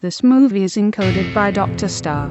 this movie is encoded by Dr. Star.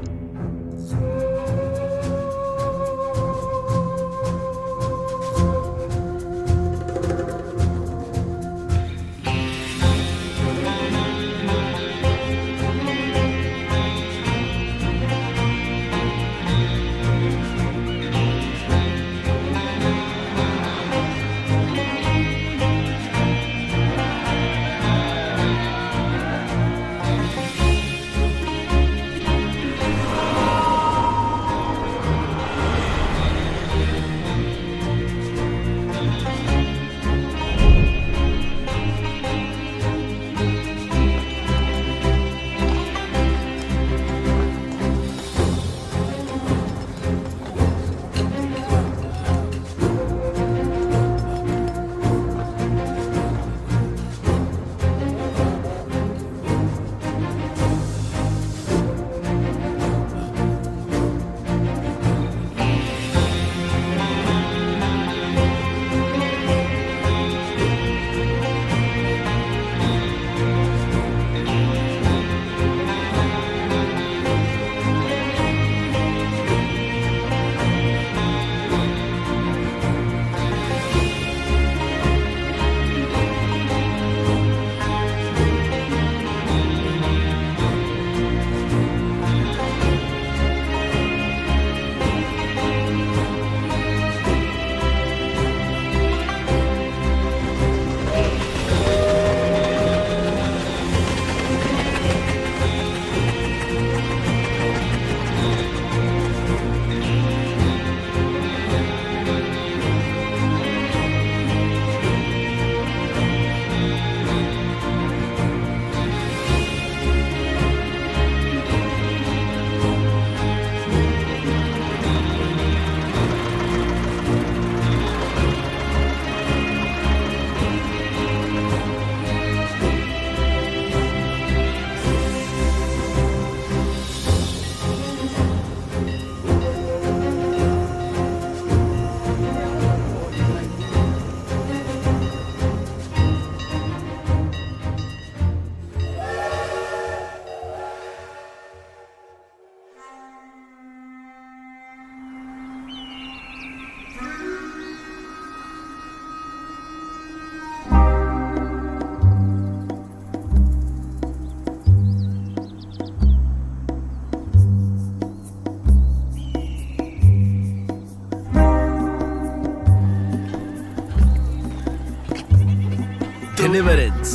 Deliverance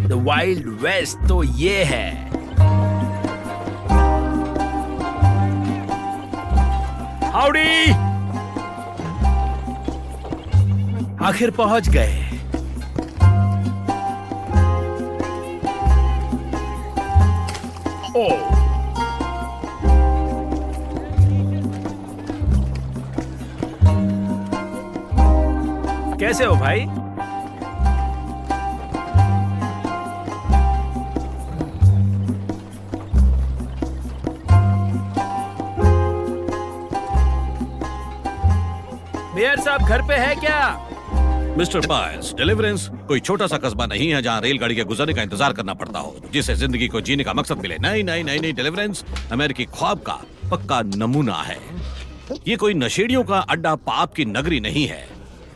the wild west तो ये है। Howdy, आखिर पहुंच गए। ओ कैसे हो भाई? मेयर साहब घर पे है क्या? मिस्टर पायल्स, डिलीवरेंस कोई छोटा सा कस्बा नहीं है जहाँ रेलगाड़ी के गुजरने का इंतजार करना पड़ता हो, जिसे जिंदगी को जीने का मकसद मिले। नहीं नहीं नहीं नहीं, डिलीवरेंस अमेरिकी ख्वाब का पक्का नमूना है। ये कोई नशेड़ियों का अड्डा, पाप की नगरी नहीं है।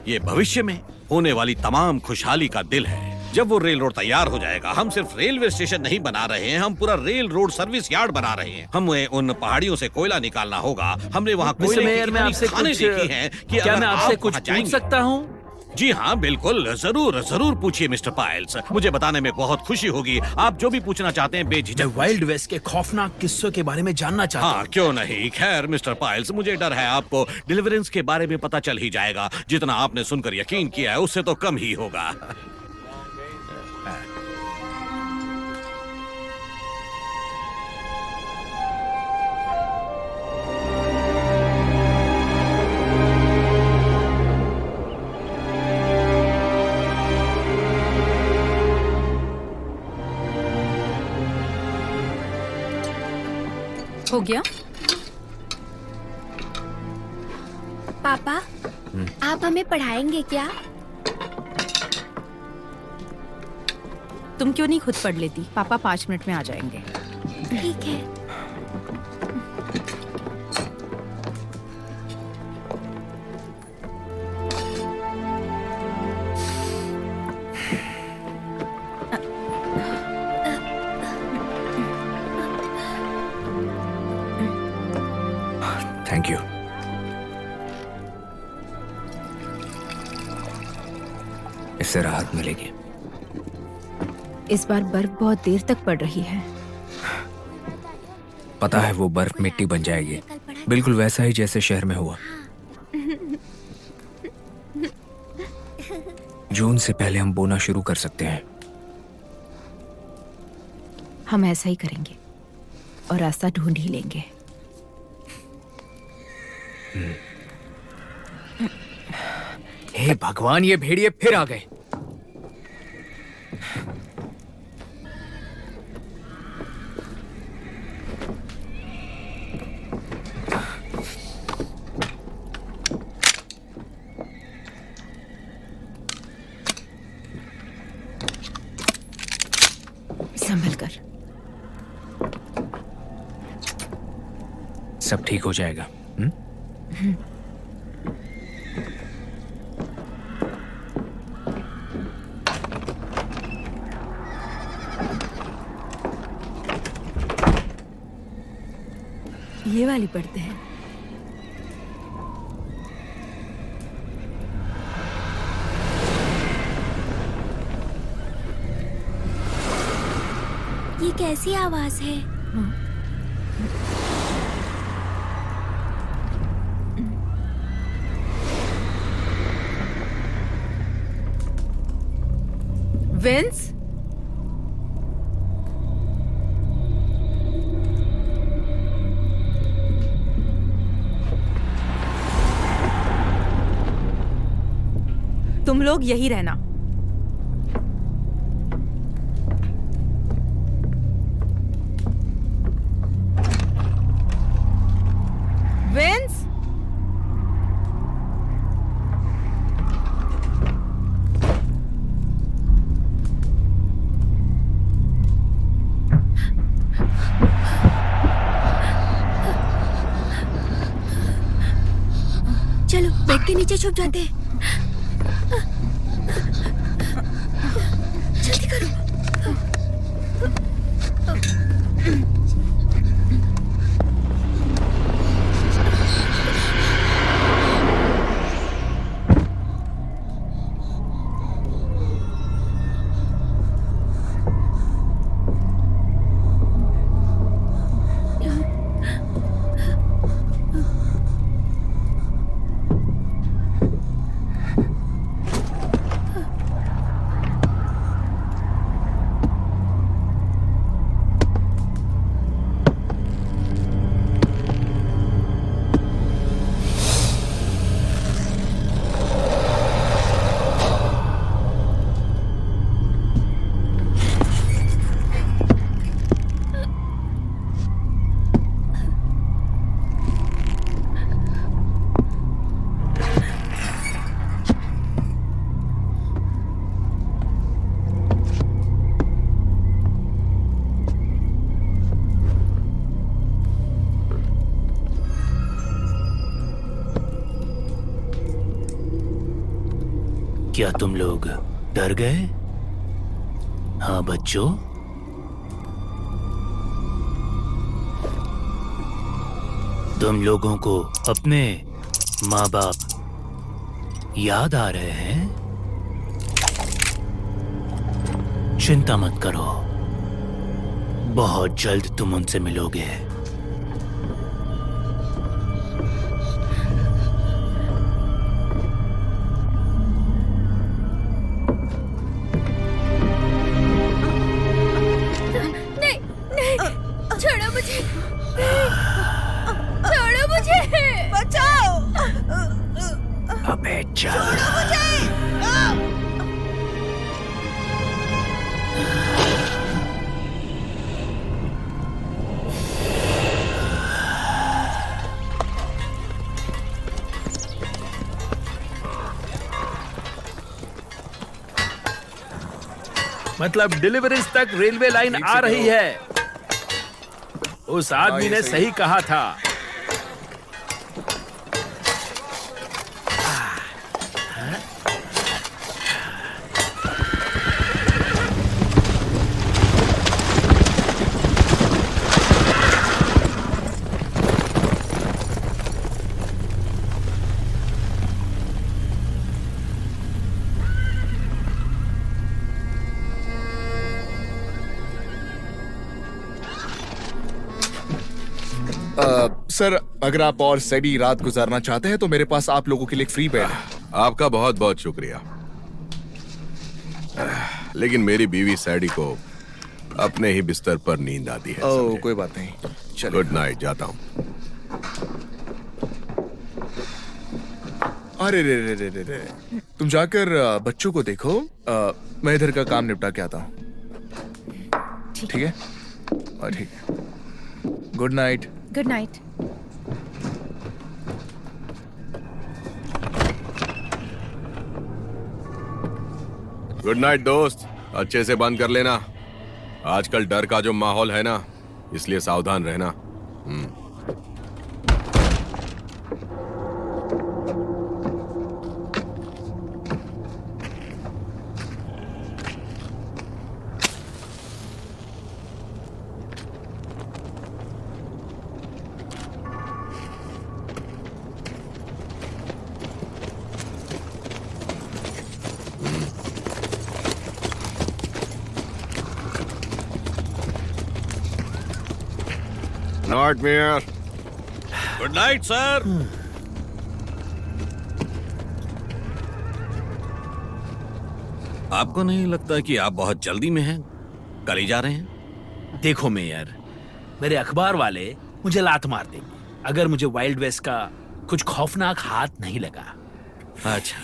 ये भविष्य में होने वाली तमाम खुशहाली का दिल है। जब वो रेल रोड तैयार हो जाएगा, हम सिर्फ रेलवे स्टेशन नहीं बना रहे हैं, हम पूरा रेल रोड सर्विस यार्ड बना रहे हैं। हमें उन पहाड़ियों से कोयला निकालना होगा। हमने वहाँ कोयले मेयर में आपसे कुछ देखी है कि क्या मैं आपसे कुछ पूछ सकता हूँ? जी हाँ बिल्कुल, जरूर जरूर पूछिए मिस्टर पायल्स, मुझे बताने में बहुत खुशी होगी। आप जो भी पूछना चाहते हैं बेझिझक। वाइल्ड वेस्ट के खौफनाक किस्सों के बारे में जानना चाहता हूँ। हाँ क्यों नहीं। खैर मिस्टर पायल्स, मुझे डर है आपको डिलीवरेंस के बारे में पता चल ही जाएगा। जितना आपने सुनकर यकीन किया है उससे तो कम ही होगा। हो गया? पापा, आप हमें पढ़ाएंगे क्या? तुम क्यों नहीं खुद पढ़ लेती? पापा 5 मिनट में आ जाएंगे। ठीक है। Thank you. इससे राहत मिलेगी। इस बार बर्फ बहुत देर तक पड़ रही है। पता है, वो बर्फ मिट्टी बन जाएगी, बिल्कुल वैसा ही जैसे शहर में हुआ। जून से पहले हम बोना शुरू कर सकते हैं। हम ऐसा ही करेंगे और रास्ता ढूंढ ही लेंगे। हे भगवान, ये भेड़िए फिर आ गए। संभल कर। सब ठीक हो जाएगा। ये वाली पढ़ते हैं। ये कैसी आवाज है? विंस, तुम लोग यही रहना। विंस, चलो बेड के नीचे छुप जाते हैं। जल्दी करो। क्या तुम लोग डर गए? हाँ बच्चों, तुम लोगों को अपने माँ बाप याद आ रहे हैं? चिंता मत करो, बहुत जल्द तुम उनसे मिलोगे। छोड़ो मुझे, छोड़ो मुझे, बचाओ। अबे चल। मतलब डिलीवरीज तक रेलवे लाइन आ रही है। उस आदमी ने सही कहा था। सर, अगर आप और सैडी रात गुजारना चाहते हैं तो मेरे पास आप लोगों के लिए एक फ्री बेड है। आपका बहुत बहुत शुक्रिया, लेकिन मेरी बीवी सैडी को अपने ही बिस्तर पर नींद आती है। ओह, समझे? कोई बात नहीं, चलिए। गुड नाइट, जाता हूँ। अरे रे रे रे रे रे, तुम जाकर बच्चों को देखो। मैं इधर का काम निपटा के आता हूँ। ठीक है? ठीक है। Good night. Good night. Good night दोस्त, अच्छे से बंद कर लेना। आजकल डर का जो माहौल है ना, इसलिए सावधान रहना। Not mayor. Good night sir. आपको नहीं लगता कि आप बहुत जल्दी में हैं? कल ही जा रहे हैं? देखो मेयर, मेरे अखबार वाले मुझे लात मार देंगे अगर मुझे वाइल्ड वेस्ट का कुछ खौफनाक हाथ नहीं लगा। अच्छा,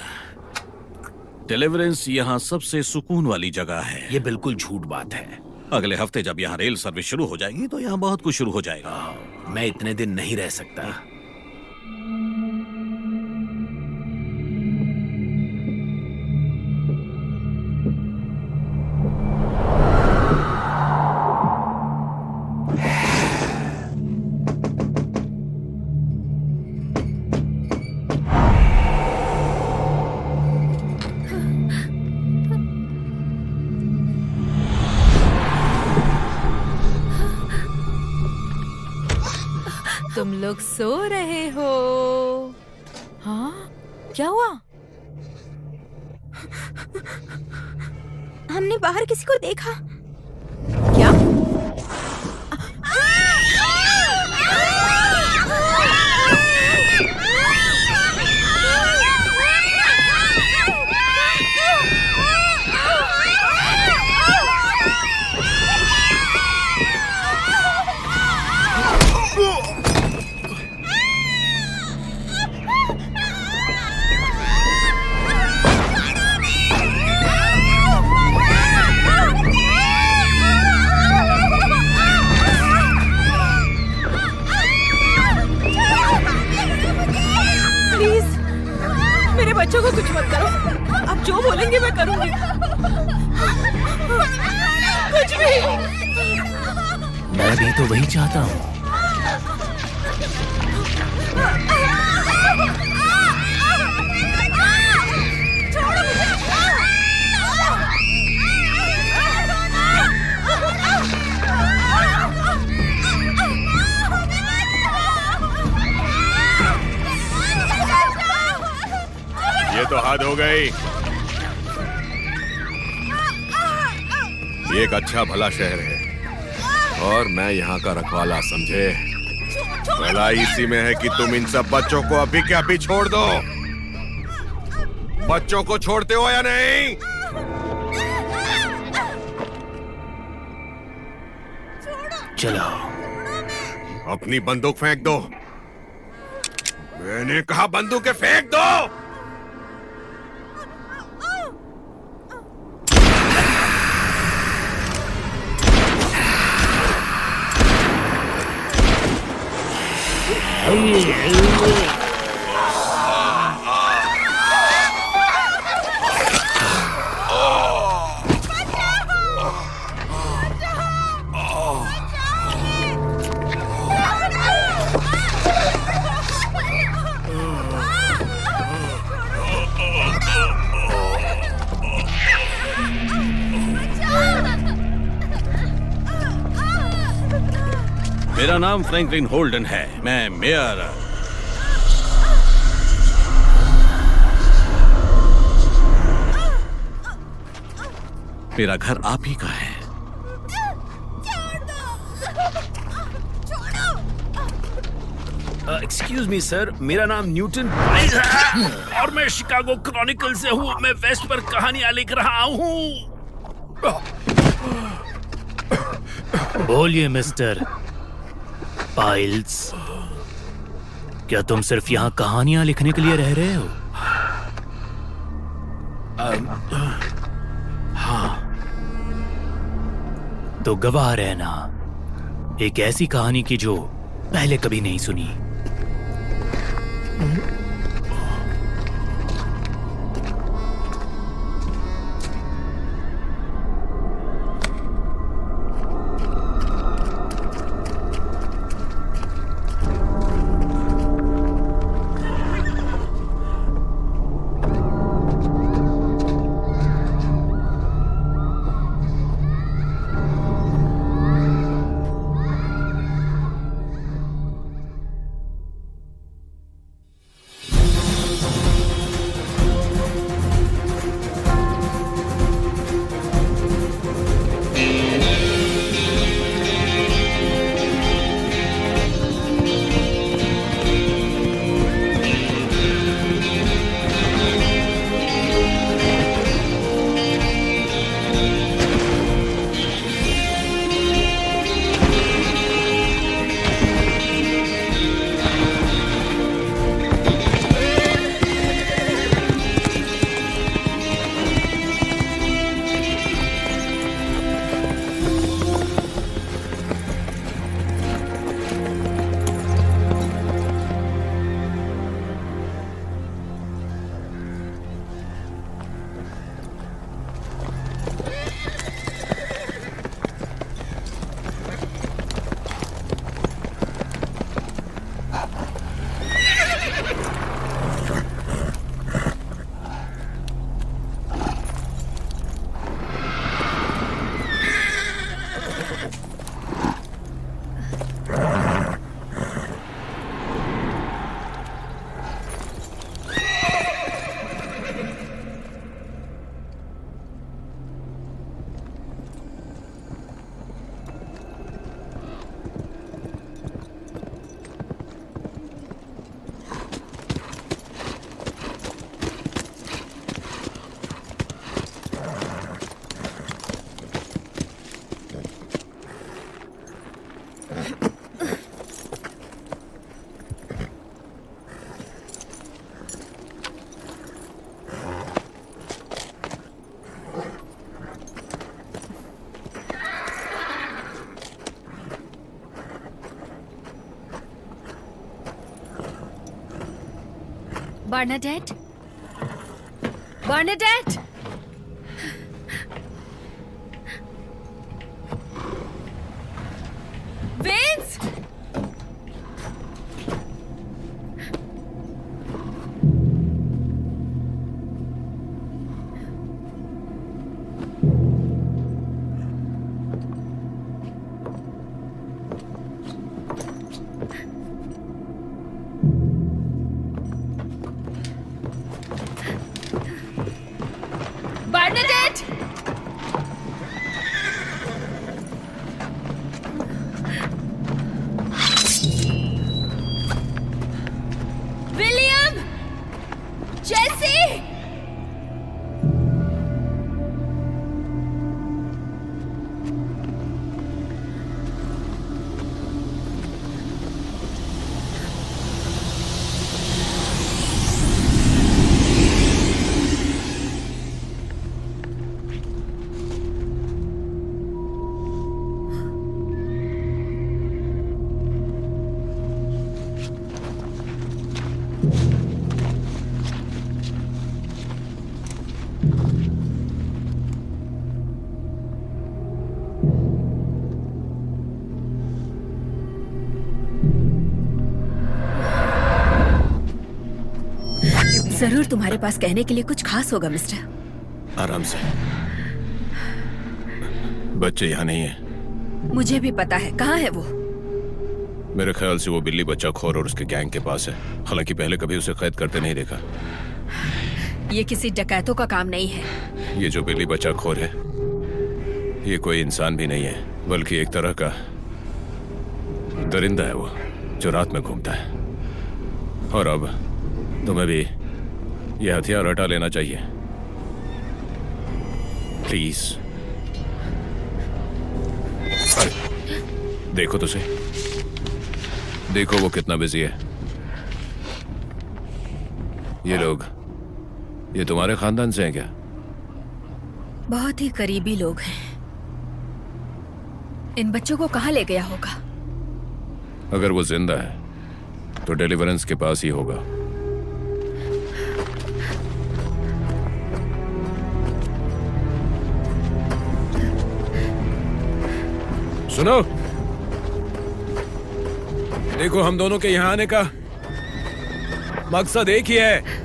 डिलीवरेंस यहाँ सबसे सुकून वाली जगह है। ये बिल्कुल झूठ बात है। अगले हफ्ते जब यहाँ रेल सर्विस शुरू हो जाएगी तो यहाँ बहुत कुछ शुरू हो जाएगा। मैं इतने दिन नहीं रह सकता। तुम लोग सो रहे हो? हाँ, क्या हुआ? हमने बाहर किसी को देखा। क्या? बच्चों को कुछ मत करो। आप जो बोलेंगे मैं करूंगी। कुछ भी। मैं भी तो वही चाहता हूँ। ये तो हद हो गई। ये एक अच्छा भला शहर है और मैं यहाँ का रखवाला, समझे? भलाई इसी में है कि तुम इन सब बच्चों को अभी के अभी छोड़ दो। बच्चों को छोड़ते हो या नहीं? चलो, अपनी बंदूक फेंक दो। मैंने कहा बंदूकें फेंक दो। मेरा नाम फ्रैंकलिन होल्डन है। मैं मेयर मेरा घर आप ही का है। एक्सक्यूज मी सर, मेरा नाम न्यूटन पाइल है और मैं शिकागो क्रॉनिकल से हूँ। मैं वेस्ट पर कहानियां लिख रहा हूँ। बोलिए मिस्टर पाइल्स, क्या तुम सिर्फ यहाँ कहानियां लिखने के लिए रह रहे हो? हाँ। तो गवाह रहना एक ऐसी कहानी की जो पहले कभी नहीं सुनी। Bernadette, Bernadette, Vince, Bernadette, William, Jessie, जरूर तुम्हारे पास कहने के लिए कुछ खास होगा मिस्टर। आराम से। बच्चे यहाँ नहीं है। मुझे भी पता है, कहाँ है वो? मेरे ख्याल से वो बिल्ली बच्चा खोर और उसके गैंग के पास है। हालांकि पहले कभी उसे कैद करते नहीं देखा। ये किसी डकैतों का काम नहीं है। ये जो बिल्ली बच्चा खोर है, ये कोई इंसान भी नहीं है, बल्कि एक तरह का दरिंदा है वो, जो रात में घूमता है। और अब तुम्हें भी ये हथियार हटा लेना चाहिए, प्लीज। देखो तो सही, देखो वो कितना बिजी है। ये लोग, ये तुम्हारे खानदान से हैं क्या? बहुत ही करीबी लोग हैं। इन बच्चों को कहाँ ले गया होगा? अगर वो जिंदा है तो डेलिवरेंस के पास ही होगा। सुनो, देखो हम दोनों के यहां आने का मकसद एक ही है।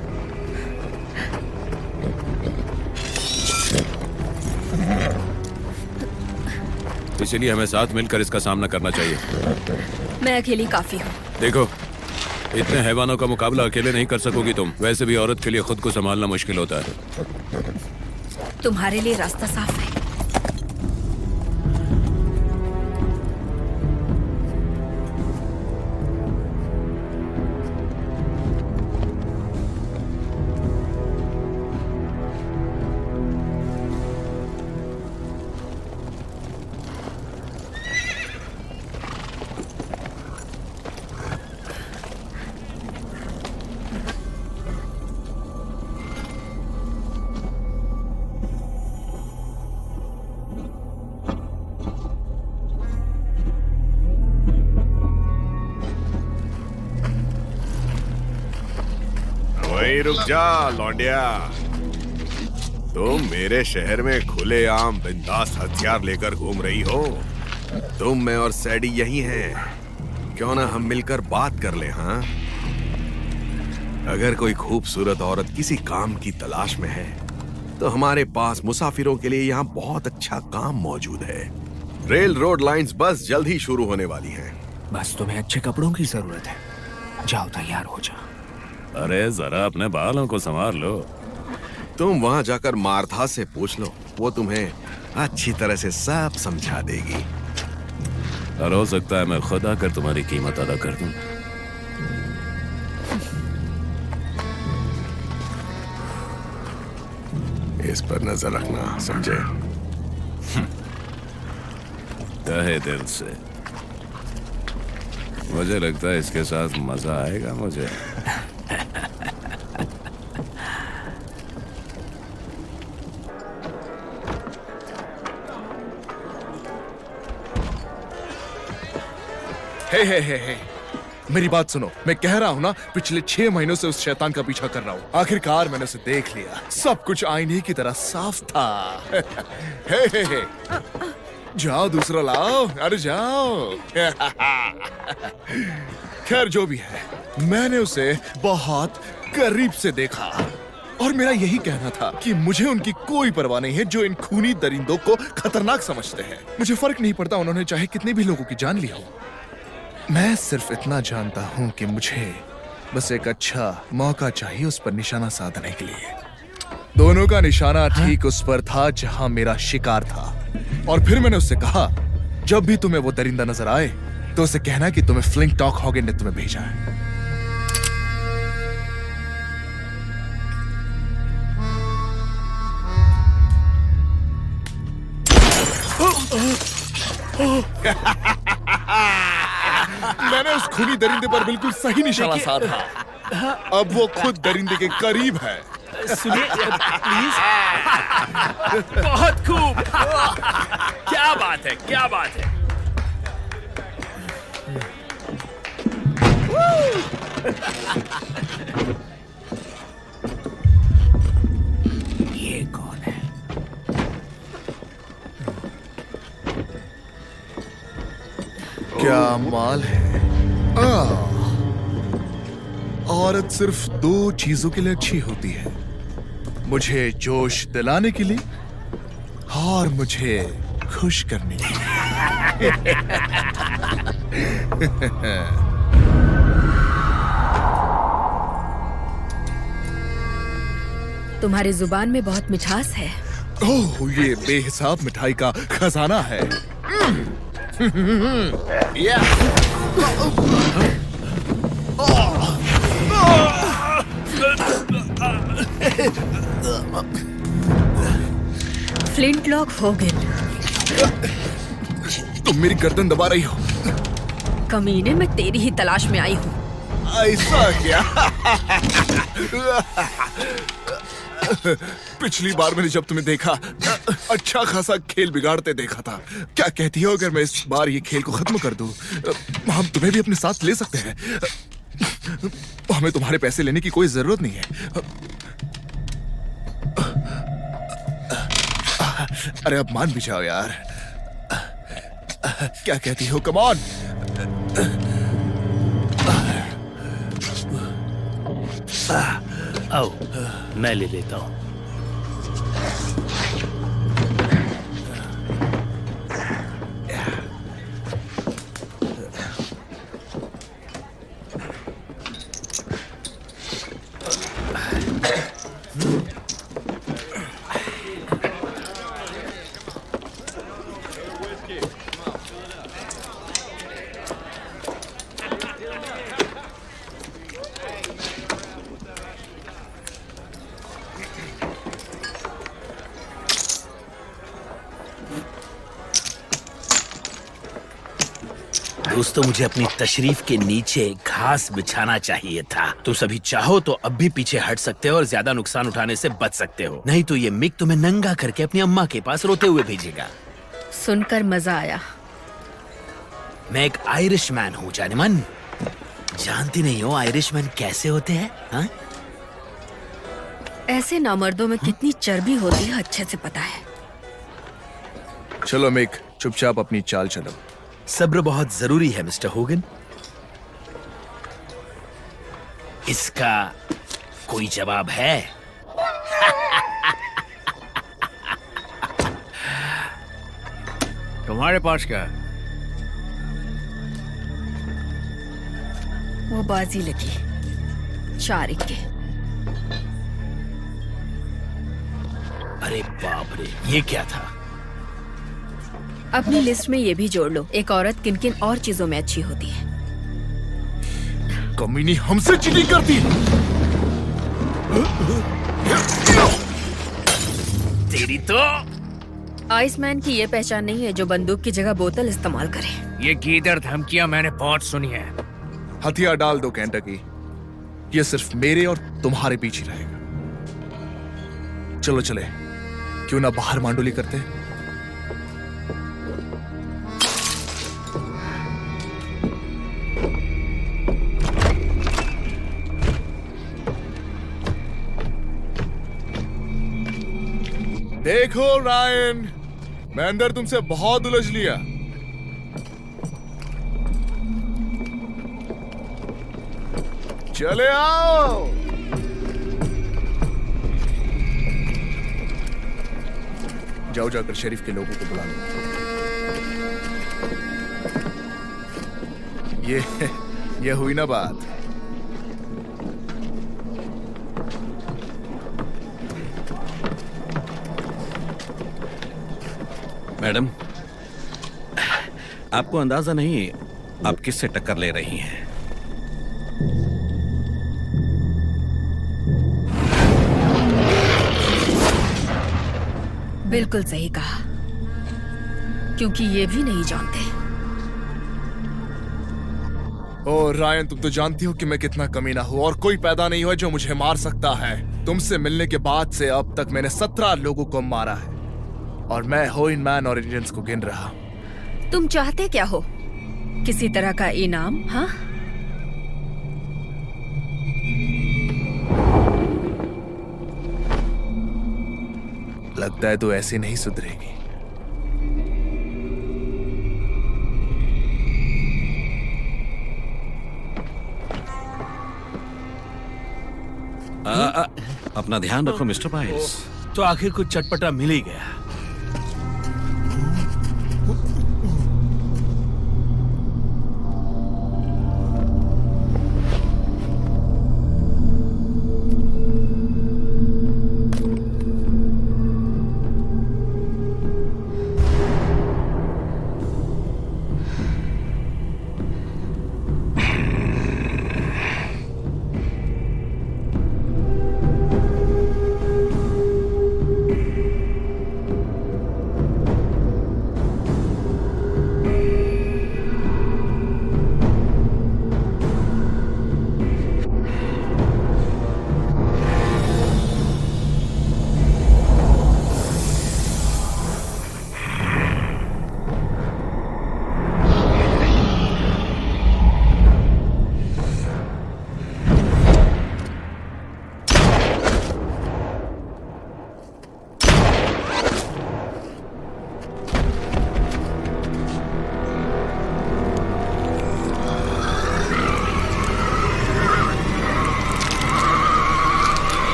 इसीलिए हमें साथ मिलकर इसका सामना करना चाहिए। मैं अकेली काफी हूँ। देखो, इतने हैवानों का मुकाबला अकेले नहीं कर सकोगी तुम। वैसे भी औरत के लिए खुद को संभालना मुश्किल होता है। तुम्हारे लिए रास्ता साफ है। रुक जा लौंडिया, तुम मेरे शहर में खुलेआम बिंदास हथियार लेकर घूम रही हो। तुम, मैं और सैडी यही हैं। क्यों ना हम मिलकर बात कर ले? हाँ, अगर कोई खूबसूरत औरत किसी काम की तलाश में है तो हमारे पास मुसाफिरों के लिए यहाँ बहुत अच्छा काम मौजूद है। रेल रोड लाइंस बस जल्द ही शुरू होने वाली हैं। बस तुम्हें अच्छे कपड़ों की जरूरत है। जाओ, तैयार हो जाओ। अरे जरा अपने बालों को संभाल लो। तुम वहां जाकर मार्था से पूछ लो, वो तुम्हें अच्छी तरह से सब समझा देगी। और हो सकता है मैं खुद आकर तुम्हारी कीमत अदा कर दूं। इस पर नजर रखना, समझे? तहे दिल से। मुझे लगता है इसके साथ मजा आएगा मुझे। हे, मेरी बात सुनो। मैं कह रहा हूं ना, पिछले 6 महीनों से उस शैतान का पीछा कर रहा हूं। आखिरकार मैंने उसे देख लिया। सब कुछ आईने की तरह साफ था। हे। जाओ, दूसरा लाओ। अरे जाओ। खैर, जो भी है, मैंने उसे बहुत करीब से देखा और मेरा यही कहना था कि मुझे उनकी कोई परवाह नहीं है जो इन खूनी दरिंदों को खतरनाक समझते हैं। मुझे फर्क नहीं पड़ता उन्होंने चाहे कितने भी लोगों की जान ली हो। मैं सिर्फ इतना जानता हूं कि मुझे बस एक अच्छा मौका चाहिए उस पर निशाना साधने के लिए। दोनों का निशाना ठीक उस पर था जहां मेरा शिकार था। और फिर मैंने उससे कहा, जब भी तुम्हें वो दरिंदा नजर आए तो उसे कहना कि तुम्हें फ्लिंट टॉक हॉगन ने तुम्हें भेजा है। मैंने उस खूनी दरिंदे पर बिल्कुल सही निशाना साधा। अब वो खुद दरिंदे के करीब है। सुनिए प्लीज। बहुत खूब। क्या बात है, क्या बात है। ये कौन है? क्या माल है। औरत सिर्फ 2 चीजों के लिए अच्छी होती है, मुझे जोश दिलाने के लिए और मुझे खुश करने के लिए। तुम्हारी जुबान में बहुत मिठास है। ओह, ये बेहिसाब मिठाई का खजाना है। या। फ्लिंटलॉक होगन, तुम मेरी गर्दन दबा रही हो। कमीने, मैं तेरी ही तलाश में आई हूँ। ऐसा क्या? पिछली बार मैंने जब तुम्हें देखा, अच्छा खासा खेल बिगाड़ते देखा था। क्या कहती हो अगर मैं इस बार ये खेल को खत्म कर दूं? हम तुम्हें भी अपने साथ ले सकते हैं। हमें तुम्हारे पैसे लेने की कोई जरूरत नहीं है। अरे अब मान भी जाओ यार। क्या कहती हो? Come on. आओ, मैं ले लेता हूँ। दोस्तों, मुझे अपनी तशरीफ के नीचे घास बिछाना चाहिए था। तुम सभी चाहो तो अब भी पीछे हट सकते हो और ज्यादा नुकसान उठाने से बच सकते हो, नहीं तो ये मिक तुम्हें नंगा करके अपनी अम्मा के पास रोते हुए भेजेगा। सुनकर मजा आया। मैं एक आयरिश मैन हूँ जाने मन। जानती नहीं हो आयरिश मैन कैसे होते हैं? हाँ? ऐसे नामर्दों में कितनी चर्बी होती है अच्छे से पता है। चलो मिक, चुपचाप अपनी चाल चलो। सब्र बहुत जरूरी है मिस्टर होगन। इसका कोई जवाब है? तुम्हारे पास क्या है? वो बाजी लगी 4 इक्के। अरे बाप रे, ये क्या था? अपनी लिस्ट में ये भी जोड़ लो, एक औरत किन किन और चीजों में अच्छी होती है। कमीनी हमसे चीटिंग करती है। तेरी तो आइसमैन की ये पहचान नहीं है जो बंदूक की जगह बोतल इस्तेमाल करे। ये गीदड़ धमकियां मैंने बहुत सुनी है। हथियार डाल दो कैंटकी। ये सिर्फ मेरे और तुम्हारे बीच ही रहेगा। चलो चले, क्यों ना बाहर मांडोली करते? देखो रायन, मैं अंदर तुमसे बहुत उलझ लिया। चले आओ। जाओ, जाकर शरीफ के लोगों को बुला लो। ये हुई ना बात। मैडम, आपको अंदाजा नहीं आप किससे टक्कर ले रही हैं। बिल्कुल सही कहा, क्योंकि ये भी नहीं जानते। ओ रायन, तुम तो जानती हो कि मैं कितना कमीना हूँ और कोई पैदा नहीं हुआ जो मुझे मार सकता है। तुमसे मिलने के बाद से अब तक मैंने 17 लोगों को मारा है और मैं होइन मैन और इंडियंस को गिन रहा। तुम चाहते क्या हो? किसी तरह का इनाम? हाँ, लगता है तो ऐसे नहीं सुधरेगी। अपना ध्यान रखो मिस्टर पाइल्स। तो आखिर कुछ चटपटा मिल ही गया।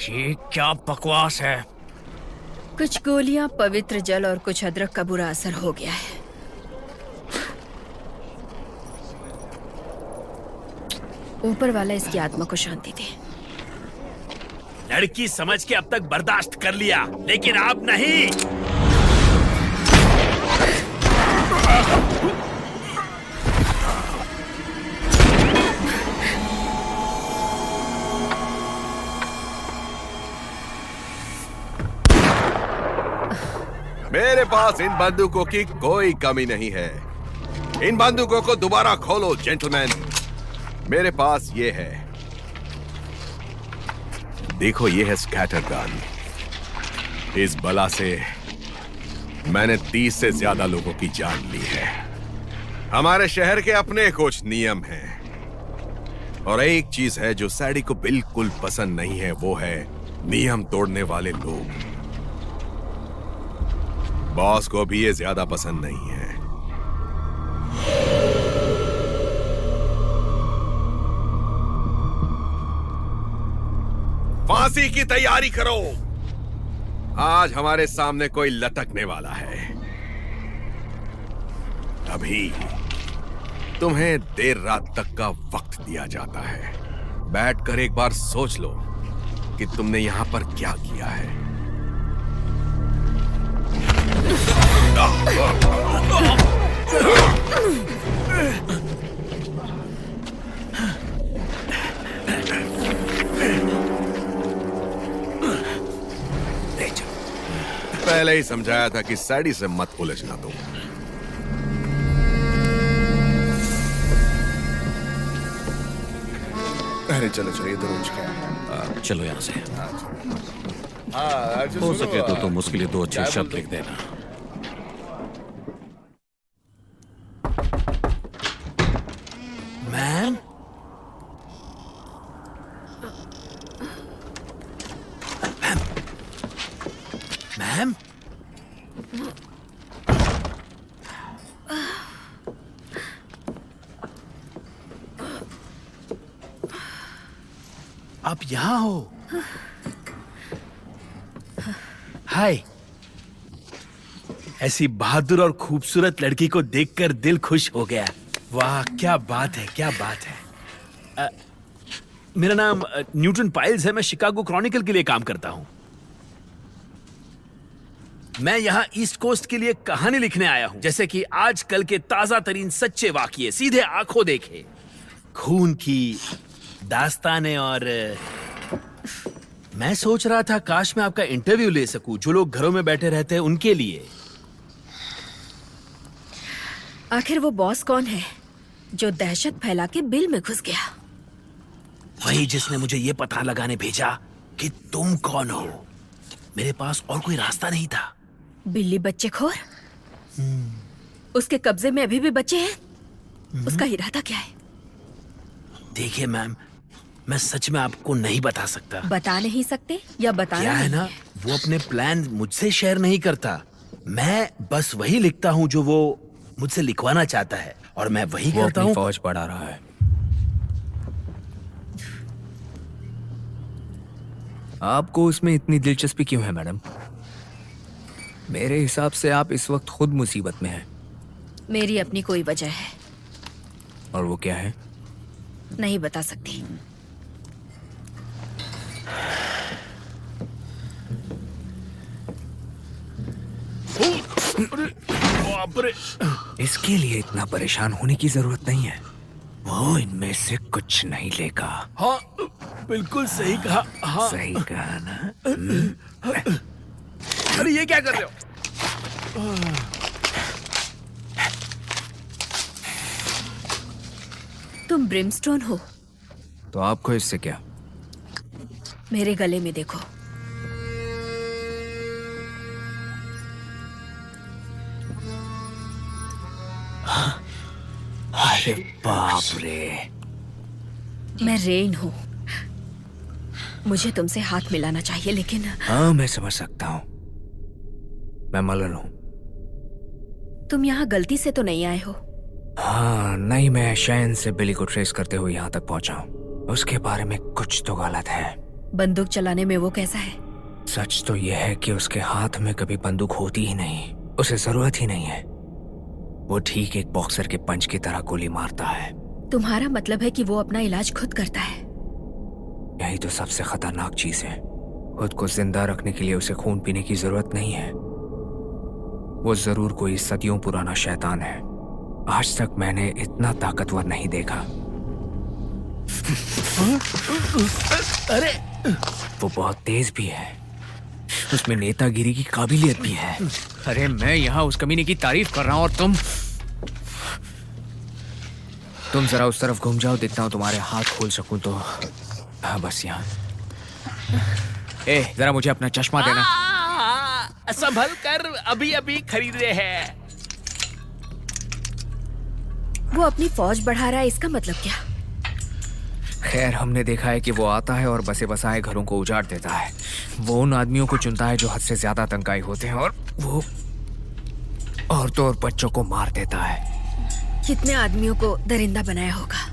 ये क्या बकवास है? कुछ गोलियां, पवित्र जल और कुछ अदरक का बुरा असर हो गया है। ऊपर वाला इसकी आत्मा को शांति दे। लड़की समझ के अब तक बर्दाश्त कर लिया, लेकिन आप नहीं। मेरे पास इन बंदूकों की कोई कमी नहीं है। इन बंदूकों को दोबारा खोलो जेंटलमैन। मेरे पास ये है, देखो, ये है स्कैटर गन। इस बला से मैंने 30 से ज्यादा लोगों की जान ली है। हमारे शहर के अपने कुछ नियम हैं, और एक चीज है जो सैडी को बिल्कुल पसंद नहीं है, वो है नियम तोड़ने वाले लोग। बॉस को भी ये ज्यादा पसंद नहीं है। फांसी की तैयारी करो। आज हमारे सामने कोई लटकने वाला है। अभी तुम्हें देर रात तक का वक्त दिया जाता है। बैठकर एक बार सोच लो कि तुमने यहां पर क्या किया है। पहले ही समझाया था कि सैडी से मत उलझना तुम। अरे चलो चलो, ये तो रोज क्या। चलो यहाँ से। हाँ, हो सके तो तुम उसके लिए 2 अच्छे शब्द लिख देना। मैम, मैम, आप यहाँ हो? हाय। ऐसी बहादुर और खूबसूरत लड़की को देखकर दिल खुश हो गया। वाह, क्या बात है, क्या बात है। मेरा नाम न्यूटन पाइल्स है। मैं शिकागो क्रॉनिकल के लिए काम करता हूं। मैं यहाँ ईस्ट कोस्ट के लिए कहानी लिखने आया हूं, जैसे कि आजकल के ताजा तरीन सच्चे वाकये, सीधे आंखों देखे, खून की दास्तानें। और मैं सोच रहा था काश मैं आपका इंटरव्यू ले सकूं, जो लोग घरों में बैठे रहते हैं उनके लिए। आखिर वो बॉस कौन है जो दहशत फैला के बिल में घुस गया? वही जिसने मुझे ये पता लगाने भेजा कि तुम कौन हो। मेरे पास और कोई रास्ता नहीं था। बिल्ली बच्चे खोर? उसके कब्जे में अभी भी बच्चे हैं? उसका इरादा क्या है? देखिए मैम, मैं सच में आपको नहीं बता सकता। बता नहीं सकते या बताना क्या है नहीं? ना, वो अपने प्लान मुझसे शेयर नहीं करता। मैं बस वही लिखता हूँ जो वो मुझसे लिखवाना चाहता है, और मैं वही वो करता अपनी हूँ। फौज बढ़ा रहा है। आपको उसमें इतनी दिलचस्पी क्यों है मैडम? मेरे हिसाब से आप इस वक्त खुद मुसीबत में हैं। मेरी अपनी कोई वजह है। और वो क्या है? नहीं बता सकती। बाप रे। इसके लिए इतना परेशान होने की जरूरत नहीं है। वो इनमें से कुछ नहीं लेगा। हाँ, बिल्कुल सही कहा। हाँ। सही कहा ना? अरे ये क्या कर रहे हो? तुम ब्रिमस्टोन हो? तो आपको इससे क्या? मेरे गले में देखो। अरे बाप रे। मैं रेन हूँ। मुझे तुमसे हाथ मिलाना चाहिए, लेकिन हाँ, मैं समझ सकता हूँ। मैं मलन हूँ। तुम यहाँ गलती से तो नहीं आए हो? हाँ, नहीं, मैं शैन से बिली को ट्रेस करते हुए यहाँ तक पहुंचा हूँ। उसके बारे में कुछ तो गलत है। बंदूक चलाने में वो कैसा है? सच तो यह है कि उसके हाथ में कभी बंदूक होती ही नहीं, उसे जरूरत ही नहीं है। वो ठीक एक बॉक्सर के पंच की तरह गोली मारता है। तुम्हारा मतलब है कि वो अपना इलाज खुद करता है? यही तो सबसे खतरनाक चीज है। खुद को जिंदा रखने के लिए उसे खून पीने की जरूरत नहीं है। वो जरूर कोई सदियों पुराना शैतान है। आज तक मैंने इतना ताकतवर नहीं देखा। अरे वो बहुत तेज भी है, उसमें नेतागिरी की काबिलियत भी है। अरे मैं यहाँ उस कमीने की तारीफ कर रहा हूँ और तुम जरा उस तरफ घूम जाओ, देखता हूँ तुम्हारे हाथ खोल सकूं तो। हाँ बस यहाँ। जरा मुझे अपना चश्मा देना। संभल कर, अभी अभी खरीदे हैं। वो अपनी फौज बढ़ा रहा है, इसका मतलब क्या? खैर, हमने देखा है कि वो आता है और बसे बसाए घरों को उजाड़ देता है। वो उन आदमियों को चुनता है जो हद से ज्यादा तंकाई होते हैं, और वो औरतों और बच्चों को मार देता है। कितने आदमियों को दरिंदा बनाया होगा?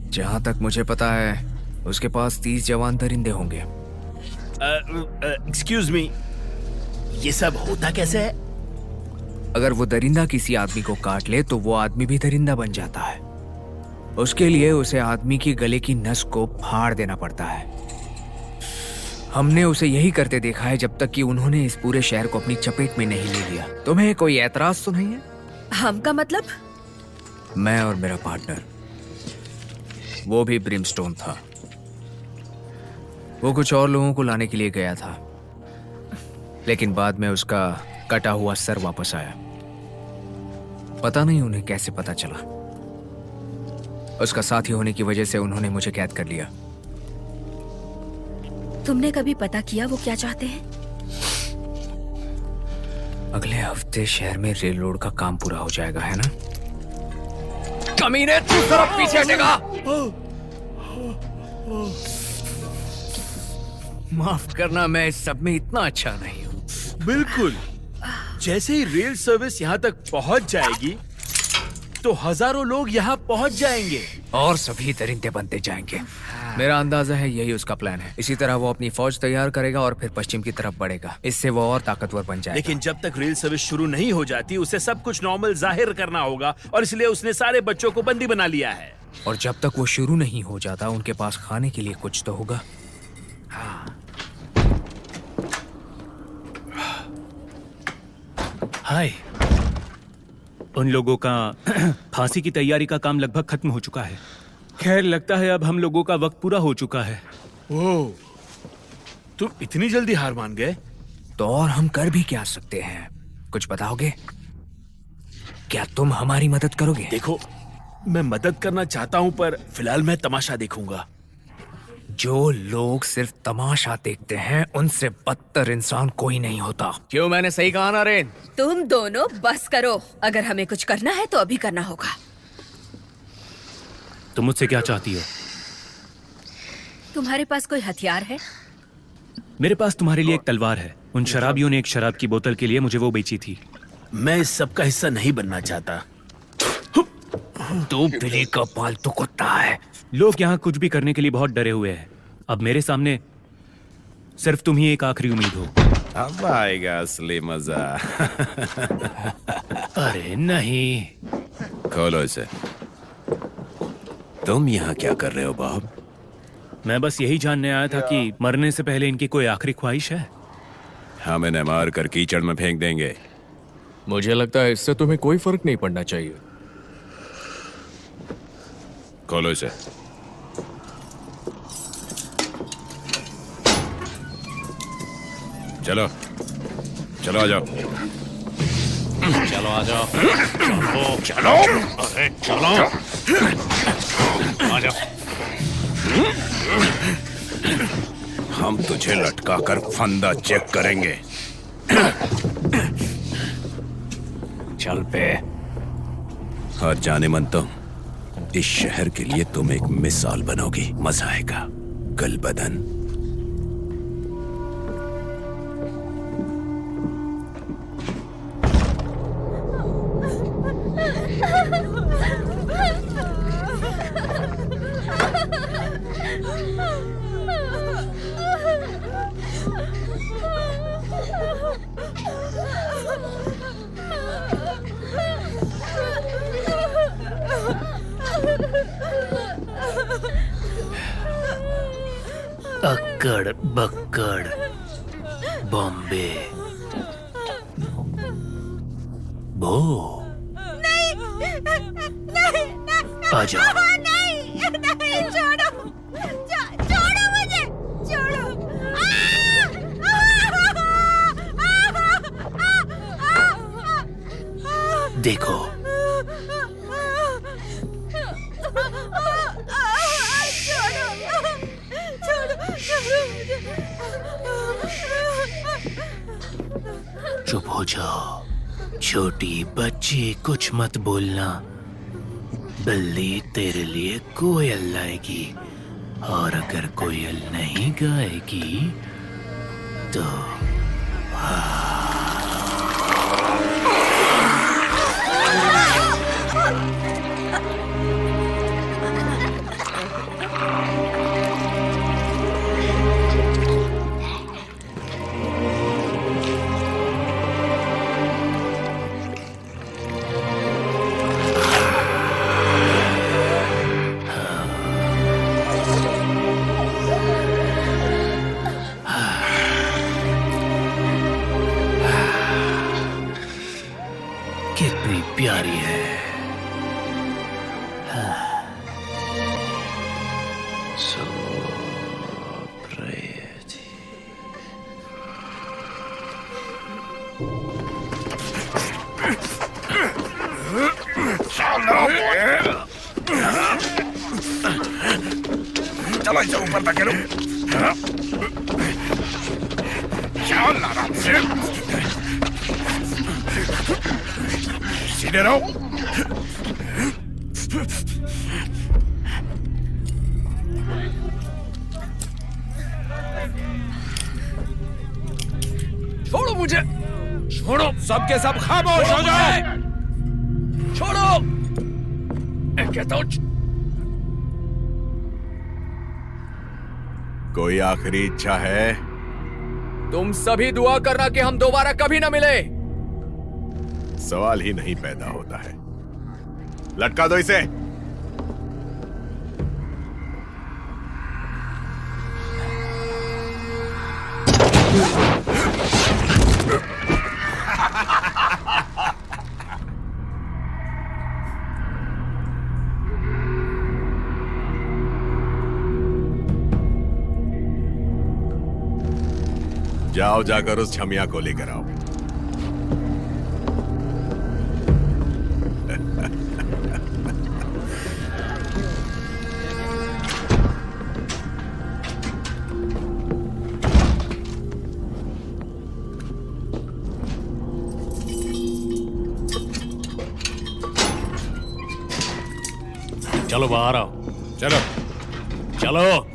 जहां तक मुझे पता है उसके पास 30 जवान दरिंदे होंगे। एक्सक्यूज मी, ये सब होता कैसे है? अगर वो दरिंदा किसी आदमी को काट ले तो वो आदमी भी दरिंदा बन जाता है। उसके लिए उसे आदमी की गले की नस को फाड़ देना पड़ता है। हमने उसे यही करते देखा है जब तक कि उन्होंने इस पूरे शहर को अपनी चपेट में नहीं ले लिया। तुम्हें कोई एतराज तो नहीं है? हम का मतलब? मैं और मेरा पार्टनर, वो भी ब्रिमस्टोन था। वो कुछ और लोगों को लाने के लिए गया था, लेकिन बाद में उसका कटा हुआ सर वापस आया। पता नहीं उन्हें कैसे पता चला। उसका साथी होने की वजह से उन्होंने मुझे कैद कर लिया। तुमने कभी पता किया वो क्या चाहते हैं? अगले हफ्ते शहर में रेल रोड का काम पूरा हो जाएगा, है ना? कमीने, तू तरफ पीछे हटेगा। माफ करना, मैं इस सब में इतना अच्छा नहीं हूँ। बिल्कुल। जैसे ही रेल सर्विस यहाँ तक पहुँच जाएगी तो हजारों लोग यहाँ पहुँच जाएंगे और सभी दरिंदे बनते जाएंगे। मेरा अंदाजा है यही उसका प्लान है। इसी तरह वो अपनी फौज तैयार करेगा और फिर पश्चिम की तरफ बढ़ेगा। इससे वो और ताकतवर बन जाएगा। लेकिन जब तक रेल सर्विस शुरू नहीं हो जाती उसे सब कुछ नॉर्मल जाहिर करना होगा, और इसलिए उसने सारे बच्चों को बंदी बना लिया है। और जब तक वो शुरू नहीं हो जाता उनके पास खाने के लिए कुछ तो होगा। हाय, उन लोगों का फांसी की तैयारी का काम लगभग खत्म हो चुका है। खैर, लगता है अब हम लोगों का वक्त पूरा हो चुका है। ओह, तुम इतनी जल्दी हार मान गए? तो और हम कर भी क्या सकते हैं? कुछ बताओगे? क्या तुम हमारी मदद करोगे? देखो, मैं मदद करना चाहता हूँ, पर फिलहाल मैं तमाशा देखूंगा। जो लोग सिर्फ तमाशा देखते हैं उनसे बदतर इंसान कोई नहीं होता। क्यों, मैंने सही कहा ना रेन? तुम दोनों बस करो। अगर हमें कुछ करना है तो अभी करना होगा। तुम मुझसे क्या चाहती हो? तुम्हारे पास कोई हथियार है? मेरे पास तुम्हारे लिए एक तलवार है। उन शराबियों ने एक शराब की बोतल के लिए मुझे वो बेची थी। मैं इस सब का हिस्सा नहीं बनना चाहता। तू बिली का पालतू कुत्ता है। लोग यहाँ कुछ भी करने के लिए बहुत डरे हुए हैं। अब मेरे सामने सिर्फ तुम ही एक आखिरी उम्मीद हो। अब आएगा असली मजा। अरे नहीं। खोलो इसे। तुम यहाँ क्या कर रहे हो बॉब? मैं बस यही जानने आया था कि मरने से पहले इनकी कोई आखिरी ख्वाहिश है। हम इन्हें मार कर कीचड़ में फेंक देंगे। मुझे लगता है इससे तुम्हें कोई फर्क नहीं पड़ना चाहिए। खोलो इसे। चलो चलो, आ जाओ। चलो आ जाओ। चलो अरे चलो आ जाओ। हम तुझे लटका कर फंदा चेक करेंगे। चल पे। और जाने मन, तुम इस शहर के लिए तुम एक मिसाल बनोगी। मजा आएगा। गल बदन। अक्कड़ बक्कड़ बॉम्बे बो आ जाओ। नहीं, छोड़ो मुझे, छोड़ो। देखो चुप हो जाओ छोटी बच्ची, कुछ मत बोलना। बिल्ली तेरे लिए कोयल लाएगी, और अगर कोयल नहीं गाएगी तो कितनी प्यारी है। So pretty. चलो इसे ऊपर धकेलो। चल आराम से, सीधे रहो। छोड़ो मुझे, छोड़ो, सबके सब खामोश हो जाए। छोड़ो, मैं कहता हूँ। कोई आखिरी इच्छा है? तुम सभी दुआ करना कि हम दोबारा कभी ना मिले। सवाल ही नहीं पैदा होता है। लटका दो इसे। जाओ, जाकर उस छमिया को लेकर आओ। चलो बाहर आओ, चलो चलो।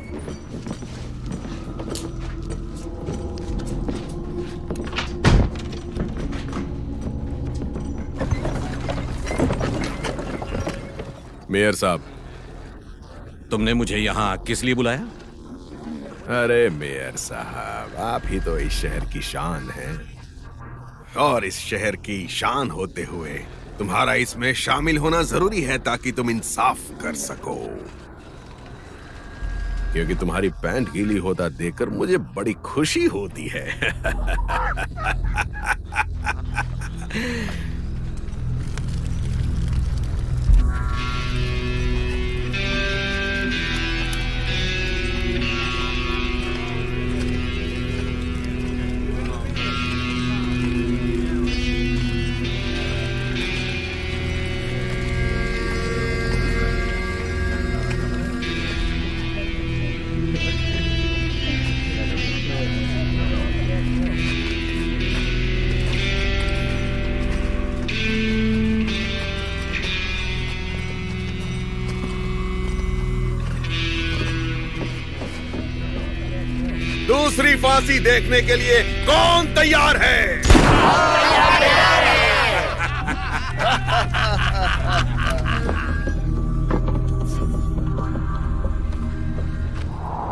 मेयर साहब, तुमने मुझे यहाँ किस लिए बुलाया? अरे मेयर साहब, आप ही तो इस शहर की शान हैं, और इस शहर की शान होते हुए तुम्हारा इसमें शामिल होना जरूरी है ताकि तुम इंसाफ कर सको। क्योंकि तुम्हारी पैंट गीली होता देखकर मुझे बड़ी खुशी होती है। दूसरी फांसी देखने के लिए कौन तैयार है?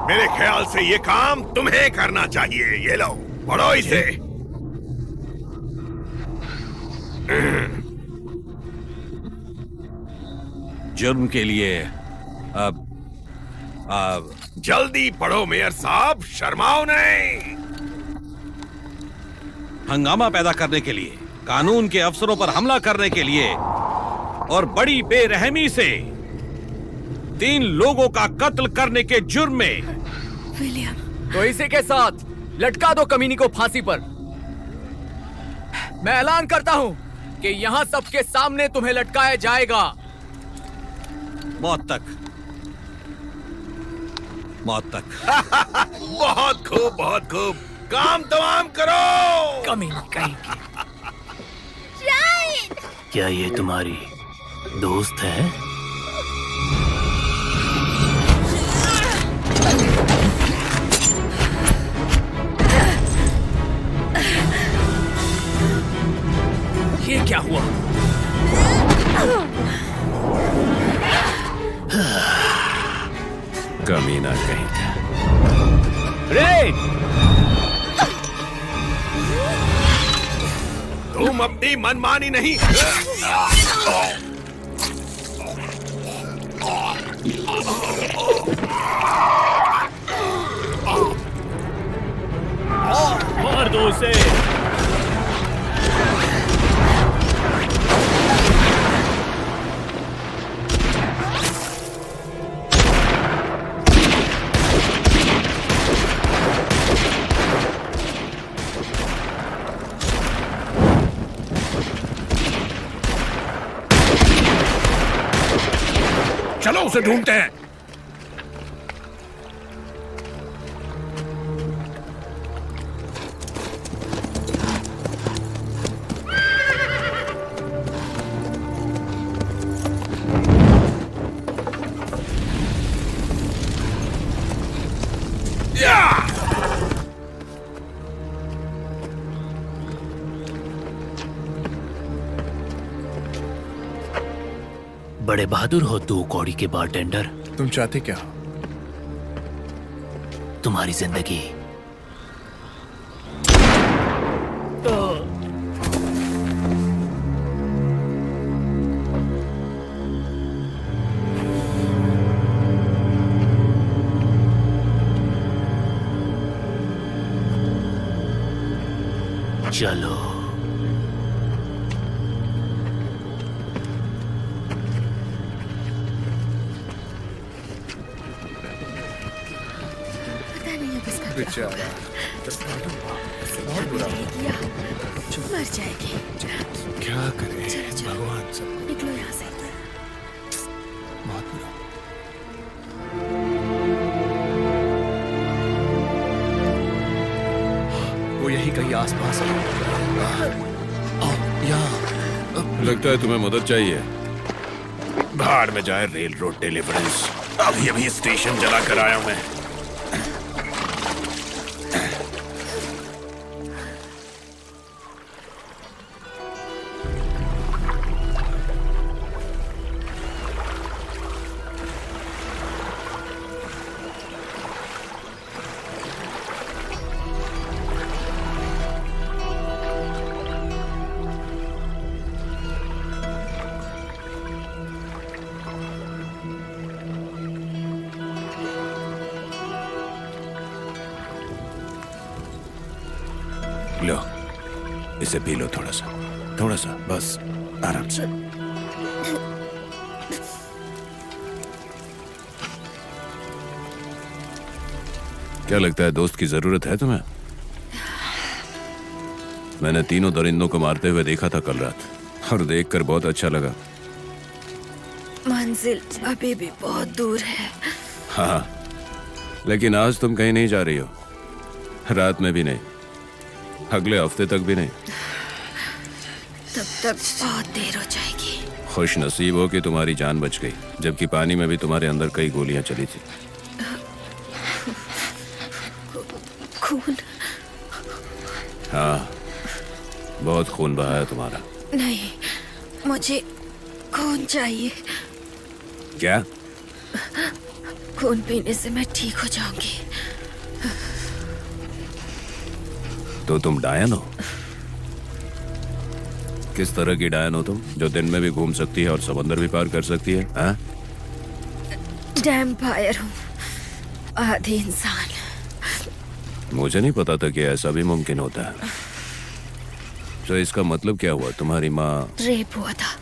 मेरे ख्याल से ये काम तुम्हें करना चाहिए। ये लो, पढ़ो इसे। जुर्म के लिए अब जल्दी पढ़ो मेयर साहब, शर्माओ नहीं। हंगामा पैदा करने के लिए, कानून के अफसरों पर हमला करने के लिए और बड़ी बेरहमी से 3 लोगों का कत्ल करने के जुर्म में। विलियम, तो इसी के साथ लटका दो कमीनी को फांसी पर। मैं ऐलान करता हूं कि यहां सबके सामने तुम्हें लटकाया जाएगा। मौत तक, मौत तक। बहुत खूब, बहुत खूब, काम तमाम करो। कमीनी कहीं क्या ये तुम्हारी दोस्त है? ये क्या हुआ? कमीना कहीं का। रेड! तुम अपनी मनमानी नहीं। मार दो उसे। चलो उसे ढूंढते हैं। बड़े बहादुर हो तू कौड़ी के बारटेंडर। तुम चाहते क्या हो? तुम्हारी जिंदगी। चलो। पता नहीं अब इसका क्या बेचारा। बहुत बुरा या मर जाएगी। क्या करे चलो, चलो। भगवान सब निकलो यहाँ से। बहुत बुरा। वो यही कहीं आसपास है। यहाँ लगता है तुम्हें मदद चाहिए। भाड़ में जाए रेल रोड डिलीवरेंस। अभी अभी स्टेशन जला कर आया हूं मैं। लो, इसे पी लो थोड़ा सा बस, आराम से। क्या लगता है दोस्त की जरूरत है तुम्हें? मैंने 3 दरिंदों को मारते हुए देखा था कल रात और देखकर बहुत अच्छा लगा। मंजिल अभी भी बहुत दूर है। हाँ, लेकिन आज तुम कहीं नहीं जा रही हो, रात में भी नहीं, अगले हफ्ते तक भी नहीं। तब तक बहुत देर हो जाएगी। खुश नसीब हो कि तुम्हारी जान बच गई, जबकि पानी में भी तुम्हारे अंदर कई गोलियां चली थी। खून? हाँ, बहुत खून बहाया तुम्हारा। नहीं, मुझे खून चाहिए। क्या? खून पीने से मैं ठीक हो जाऊंगी। तो तुम डायन हो? किस तरह की डायन हो तुम, जो दिन में भी घूम सकती है और समंदर भी पार कर सकती है? हाँ? वैम्पायर हूँ। आधी इंसान। मुझे नहीं पता था कि ऐसा भी मुमकिन होता है। तो इसका मतलब क्या हुआ? तुम्हारी माँ रेप हुआ था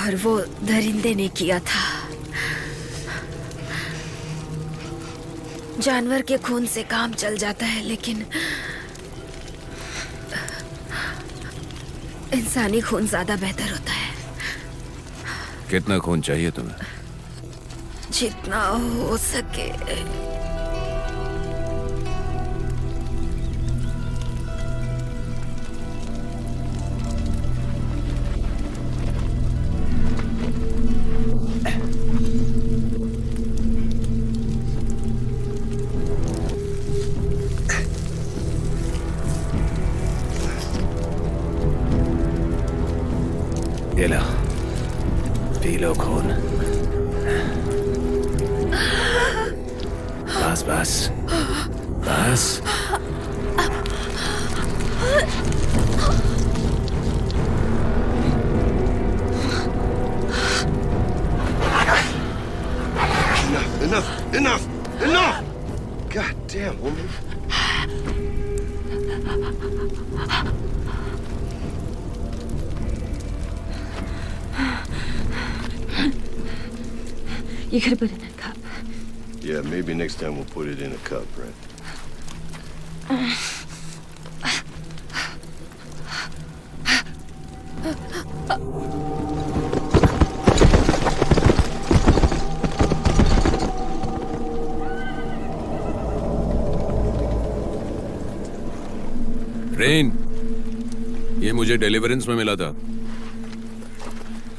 और वो दरिंदे ने किया था। जानवर के खून से काम चल जाता है, लेकिन इंसानी खून ज्यादा बेहतर होता है। कितना खून चाहिए तुम्हें? जितना हो सके। ये लो, पी लो खून। बस बस बस। Enough! God damn, woman. You could have put it in a cup. Yeah, maybe next time we'll put it in a cup, right? Rain, ये मुझे डिलीवरेंस में मिला था।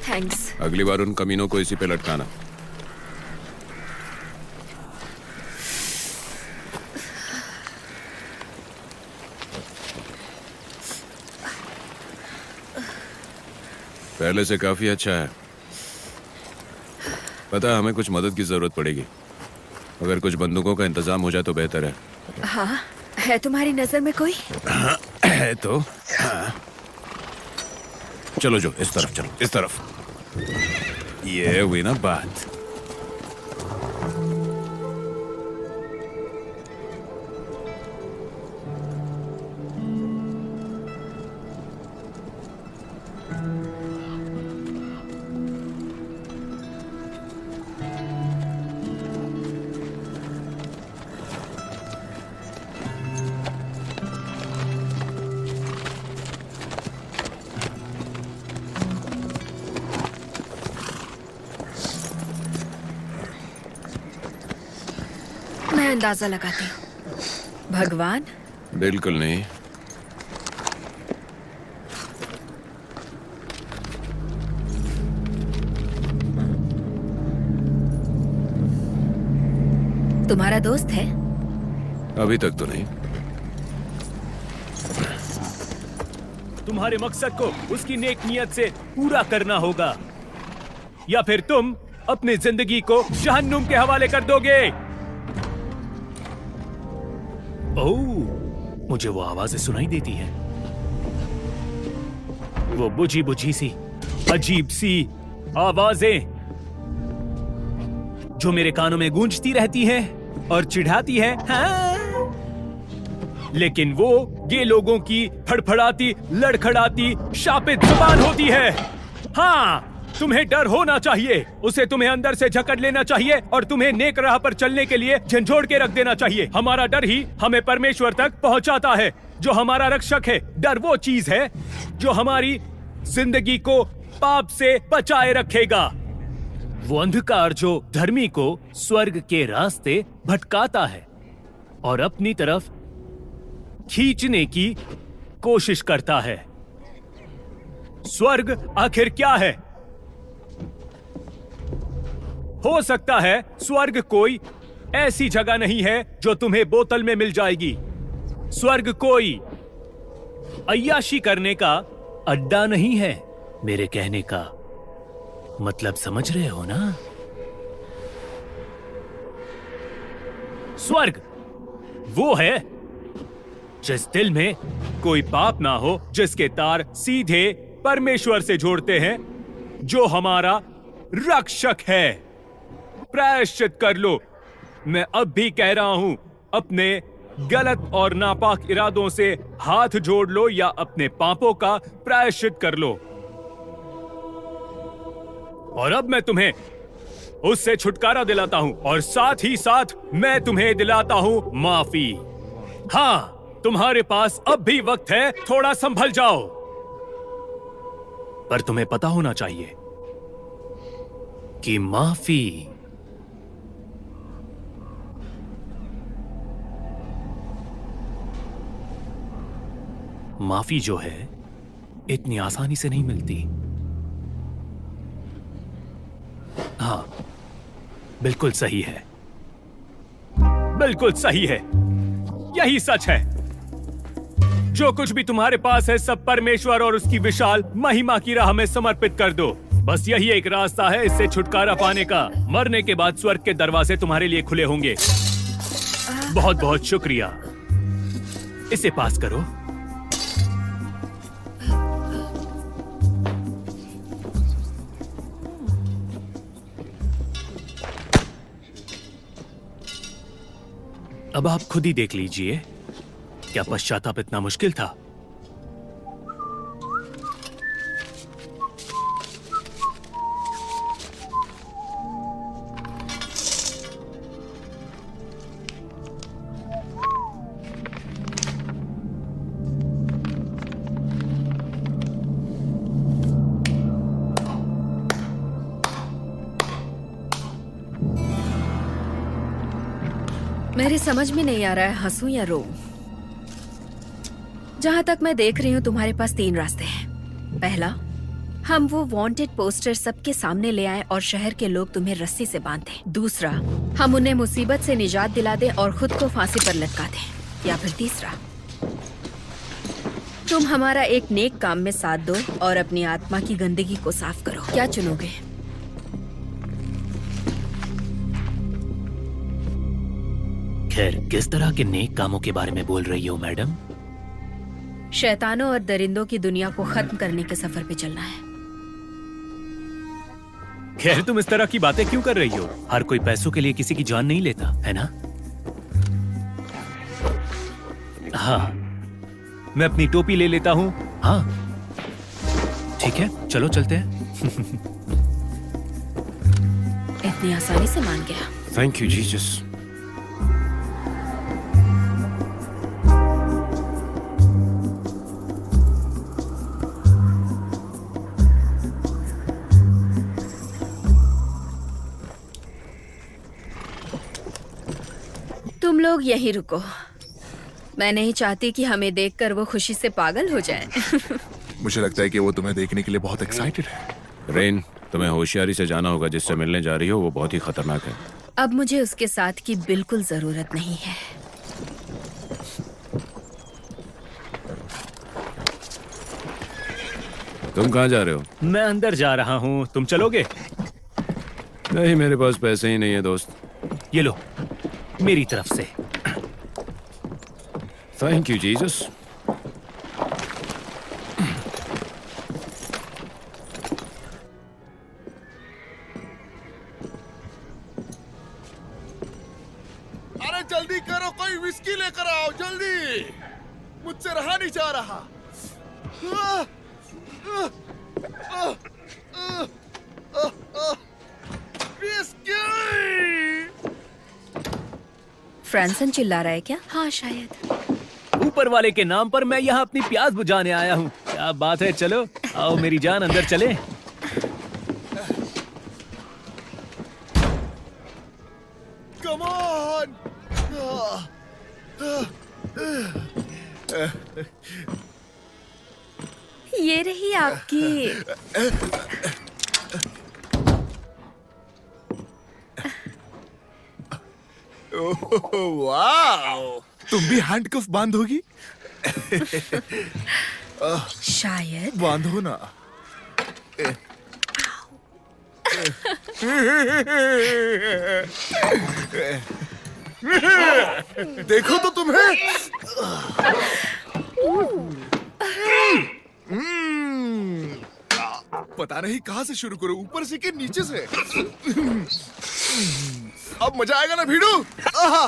थैंक्स। अगली बार उन कमीनों को इसी पे लटकाना। पहले से काफी अच्छा है। पता है, हमें कुछ मदद की जरूरत पड़ेगी। अगर कुछ बंदूकों का इंतजाम हो जाए तो बेहतर है। हाँ, है तुम्हारी नजर में कोई? है तो। हाँ। चलो जो, इस तरफ चलो, इस तरफ। ये हुई ना बात। मैं अंदाजा लगाती हूँ। भगवान? बिल्कुल नहीं। तुम्हारा दोस्त है? अभी तक तो नहीं। तुम्हारे मकसद को उसकी नेक नियत से पूरा करना होगा, या फिर तुम अपनी जिंदगी को जहन्नुम के हवाले कर दोगे। ओह, मुझे वो आवाजें सुनाई देती हैं। वो बुझी बुझी सी, अजीब सी आवाजें जो मेरे कानों में गूंजती रहती हैं और चिढ़ाती हैं। हाँ? लेकिन वो ये लोगों की फड़फड़ाती, लड़खड़ाती, शापित जुबान होती है। हाँ, तुम्हें डर होना चाहिए। उसे तुम्हें अंदर से जकड़ लेना चाहिए और तुम्हें नेक राह पर चलने के लिए झंझोड़ के रख देना चाहिए। हमारा डर ही हमें परमेश्वर तक पहुंचाता है, जो हमारा रक्षक है। डर वो चीज है जो हमारी जिंदगी को पाप से बचाए रखेगा। वो अंधकार जो धर्मी को स्वर्ग के रास्ते भटकाता है और अपनी तरफ खींचने की कोशिश करता है। स्वर्ग आखिर क्या है? हो सकता है स्वर्ग कोई ऐसी जगह नहीं है जो तुम्हें बोतल में मिल जाएगी। स्वर्ग कोई अय्याशी करने का अड्डा नहीं है। मेरे कहने का मतलब समझ रहे हो ना? स्वर्ग वो है जिस दिल में कोई पाप ना हो, जिसके तार सीधे परमेश्वर से जोड़ते हैं, जो हमारा रक्षक है। प्रायश्चित कर लो, मैं अब भी कह रहा हूं, अपने गलत और नापाक इरादों से हाथ जोड़ लो या अपने पापों का प्रायश्चित कर लो। और अब मैं तुम्हें उससे छुटकारा दिलाता हूं और साथ ही साथ मैं तुम्हें दिलाता हूं माफी। हाँ, तुम्हारे पास अब भी वक्त है, थोड़ा संभल जाओ। पर तुम्हें पता होना चाहिए कि माफी जो है इतनी आसानी से नहीं मिलती। हाँ, बिल्कुल सही है, बिल्कुल सही है, यही सच है। जो कुछ भी तुम्हारे पास है सब परमेश्वर और उसकी विशाल महिमा की राह में समर्पित कर दो। बस यही एक रास्ता है इससे छुटकारा पाने का। मरने के बाद स्वर्ग के दरवाजे तुम्हारे लिए खुले होंगे। बहुत बहुत शुक्रिया। इसे पास करो। अब आप खुद ही देख लीजिए, क्या पश्चाताप इतना मुश्किल था? मेरी समझ में नहीं आ रहा है हंसूं या रो। जहां तक मैं देख रही हूँ तुम्हारे पास 3 रास्ते हैं। पहला, हम वो वांटेड पोस्टर सबके सामने ले आएं और शहर के लोग तुम्हें रस्सी से बांध दें। दूसरा, हम उन्हें मुसीबत से निजात दिला दें और खुद को फांसी पर लटका दें। या फिर तीसरा, तुम हमारा एक नेक काम में साथ दो और अपनी आत्मा की गंदगी को साफ करो। क्या चुनोगे? खैर, किस तरह के नेक कामों के बारे में बोल रही हो मैडम? शैतानों और दरिंदों की दुनिया को खत्म करने के सफर पे चलना है। खैर, तुम इस तरह की बातें क्यों कर रही हो? हर कोई पैसों के लिए किसी की जान नहीं लेता, है ना? हाँ, मैं अपनी टोपी ले लेता हूँ। हाँ, ठीक है, चलो चलते हैं। इतनी आसानी से मान गया। Thank you Jesus. तुम लोग यहीं रुको। मैं नहीं चाहती कि हमें देखकर वो खुशी से पागल हो जाएं। मुझे लगता है कि वो तुम्हें देखने के लिए बहुत एक्साइटेड है। रेन, तुम्हें होशियारी से जाना होगा। जिससे मिलने जा रही हो वो बहुत ही खतरनाक है। अब मुझे उसके साथ की बिल्कुल जरूरत नहीं है। तुम कहाँ जा रहे हो? मैं अंदर जा रहा हूँ, तुम चलोगे? नहीं, मेरे पास पैसे ही नहीं है दोस्त। ये लो, मेरी तरफ से। Thank you Jesus. अरे जल्दी करो, कोई विस्की लेकर आओ जल्दी। मुझसे रहा नहीं जा रहा। फ्रांसन चिल्ला रहा है क्या? हाँ शायद। ऊपर वाले के नाम पर मैं यहाँ अपनी प्यास बुझाने आया हूँ। क्या बात है, चलो आओ मेरी जान, अंदर चले। Come on! ये रही आपकी। वाओ! तुम भी हैंडकफ बांधोगी? शायद। बांधो ना। देखो तो तुम्हें। पता नहीं कहां से शुरू करूं, ऊपर से कि नीचे से। अब मजा आएगा ना भीड़ू? आहा!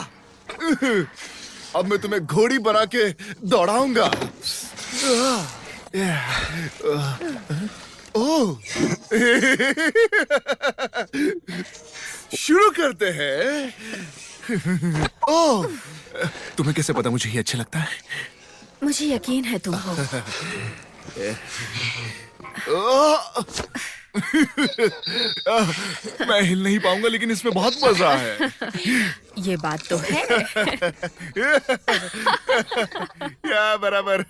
अब मैं तुम्हें घोड़ी बना के दौड़ाऊंगा। ओह! शुरू करते हैं। ओह! तुम्हें कैसे पता मुझे ये अच्छा लगता है? मुझे यकीन है तुम हो। मैं हिल नहीं पाऊंगा, लेकिन इसमें बहुत मजा है। ये बात तो है। या बराबर।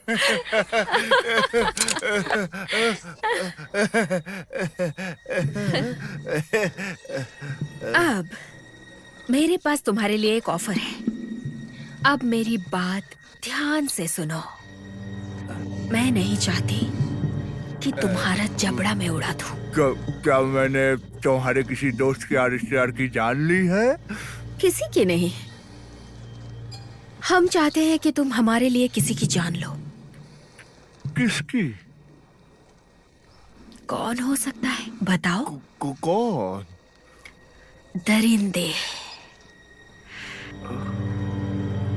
अब मेरे पास तुम्हारे लिए एक ऑफर है। अब मेरी बात ध्यान से सुनो। मैं नहीं चाहती कि तुम्हारा जबड़ा में उड़ा दूं। क्या मैंने तुम्हारे किसी दोस्त के रिश्तेदार की जान ली है? किसी की नहीं। हम चाहते हैं कि तुम हमारे लिए किसी की जान लो। किसकी? कौन हो सकता है बताओ? कौन? दरिंदे।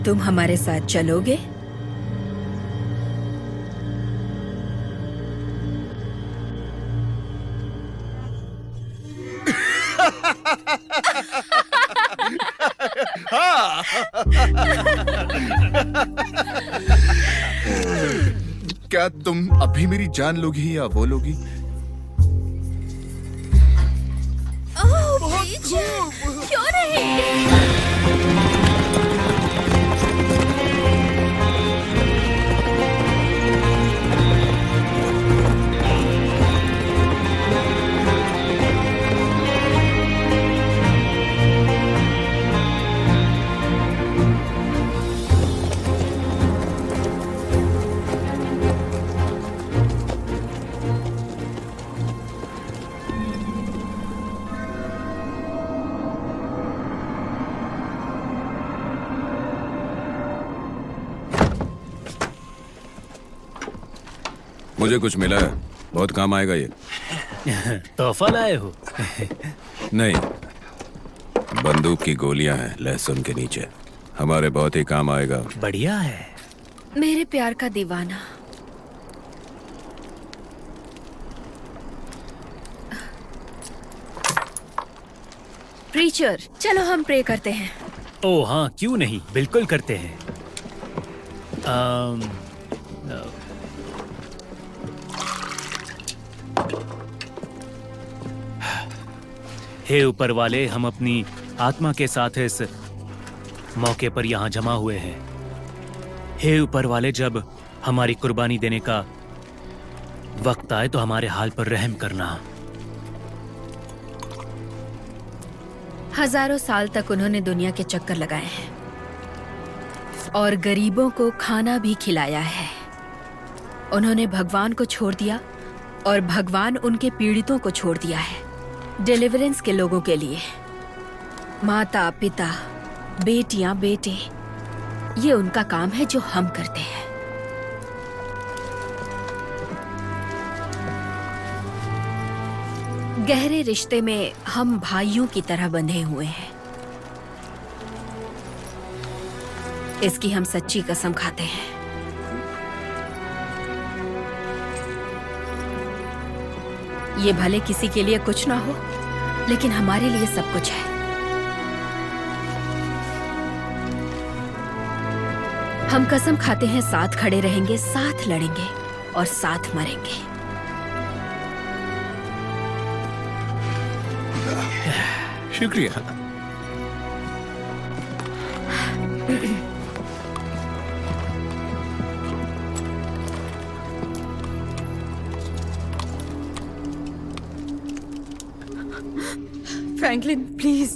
तुम हमारे साथ चलोगे? क्या तुम अभी मेरी जान लोगी या वो लोगी? क्यों नहीं? मुझे कुछ मिला है, बहुत काम आएगा ये। तोहफा लाए हो? नहीं, बंदूक की गोलियां हैं लहसुन के नीचे, हमारे बहुत ही काम आएगा। बढ़िया है। मेरे प्यार का दीवाना। प्रीचर, चलो हम प्रे करते हैं। ओ हाँ, क्यों नहीं, बिल्कुल करते हैं। हे ऊपर वाले, हम अपनी आत्मा के साथ इस मौके पर यहाँ जमा हुए हैं। हे ऊपर वाले, जब हमारी कुर्बानी देने का वक्त आए तो हमारे हाल पर रहम करना। हजारों साल तक उन्होंने दुनिया के चक्कर लगाए हैं और गरीबों को खाना भी खिलाया है। उन्होंने भगवान को छोड़ दिया और भगवान उनके पीड़ितों को छोड़ दिया है। डिलीवरेंस के लोगों के लिए माता पिता, बेटियां बेटे, ये उनका काम है जो हम करते हैं। गहरे रिश्ते में हम भाइयों की तरह बंधे हुए हैं। इसकी हम सच्ची कसम खाते हैं। ये भले किसी के लिए कुछ ना हो, लेकिन हमारे लिए सब कुछ है। हम कसम खाते हैं, साथ खड़े रहेंगे, साथ लड़ेंगे और साथ मरेंगे। शुक्रिया। फ्रैंकलिन, प्लीज,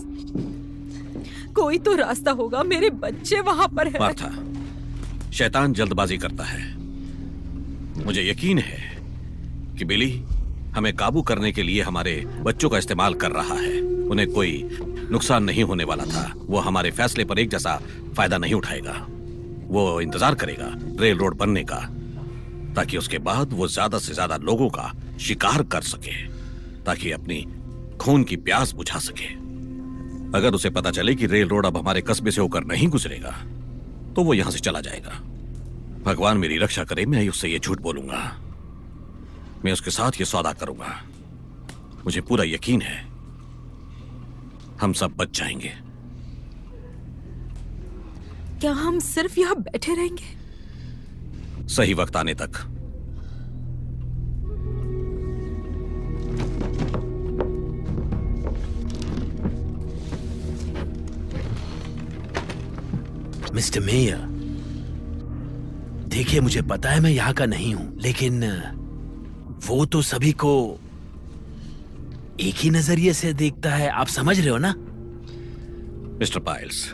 कोई तो रास्ता होगा। मेरे बच्चे वहां पर हैं। मार्था, शैतान जल्दबाजी करता है। मुझे यकीन है कि बिली हमें काबू करने के लिए हमारे बच्चों का इस्तेमाल कर रहा है। उन्हें कोई नुकसान नहीं होने वाला था। वो हमारे फैसले पर एक जैसा फायदा नहीं उठाएगा। वो इंतजार करेगा रेल रोड बनने का, ताकि उसके बाद वो ज्यादा से ज्यादा लोगों का शिकार कर सके, ताकि अपनी खून की प्यास बुझा सके। अगर उसे पता चले कि रेल रोड अब हमारे कस्बे से होकर नहीं गुजरेगा तो वो यहां से चला जाएगा। भगवान मेरी रक्षा करे, मैं उससे ये झूठ बोलूंगा। मैं उसके साथ ये सौदा करूंगा। मुझे पूरा यकीन है हम सब बच जाएंगे। क्या हम सिर्फ यहाँ बैठे रहेंगे? सही वक्त आने तक। मिस्टर मेयर, देखिए मुझे पता है मैं यहाँ का नहीं हूं, लेकिन वो तो सभी को एक ही नजरिए से देखता है, आप समझ रहे हो ना? मिस्टर पाइल्स,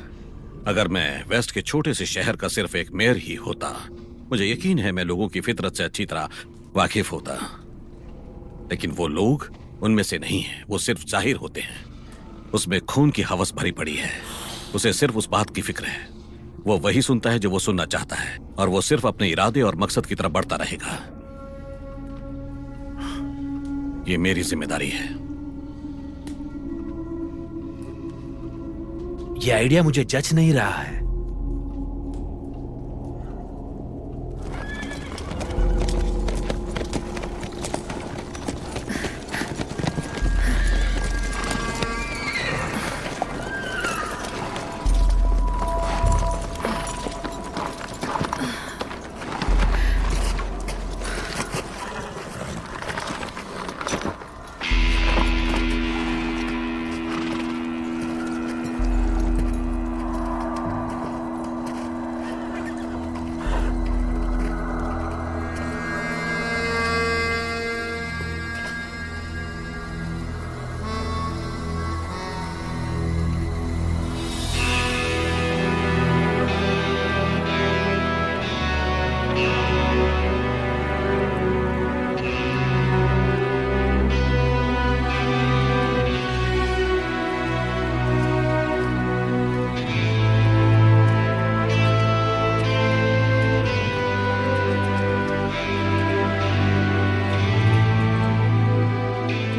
अगर मैं वेस्ट के छोटे से शहर का सिर्फ एक मेयर ही होता, मुझे यकीन है मैं लोगों की फितरत से अच्छी तरह वाकिफ होता। लेकिन वो लोग उनमें से नहीं हैं, वो सिर्फ जाहिर होते हैं। उसमें खून की हवस भरी पड़ी है। उसे सिर्फ उस बात की फिक्र है। वो वही सुनता है जो वो सुनना चाहता है, और वो सिर्फ अपने इरादे और मकसद की तरफ बढ़ता रहेगा। ये मेरी जिम्मेदारी है। ये आइडिया मुझे जच नहीं रहा है।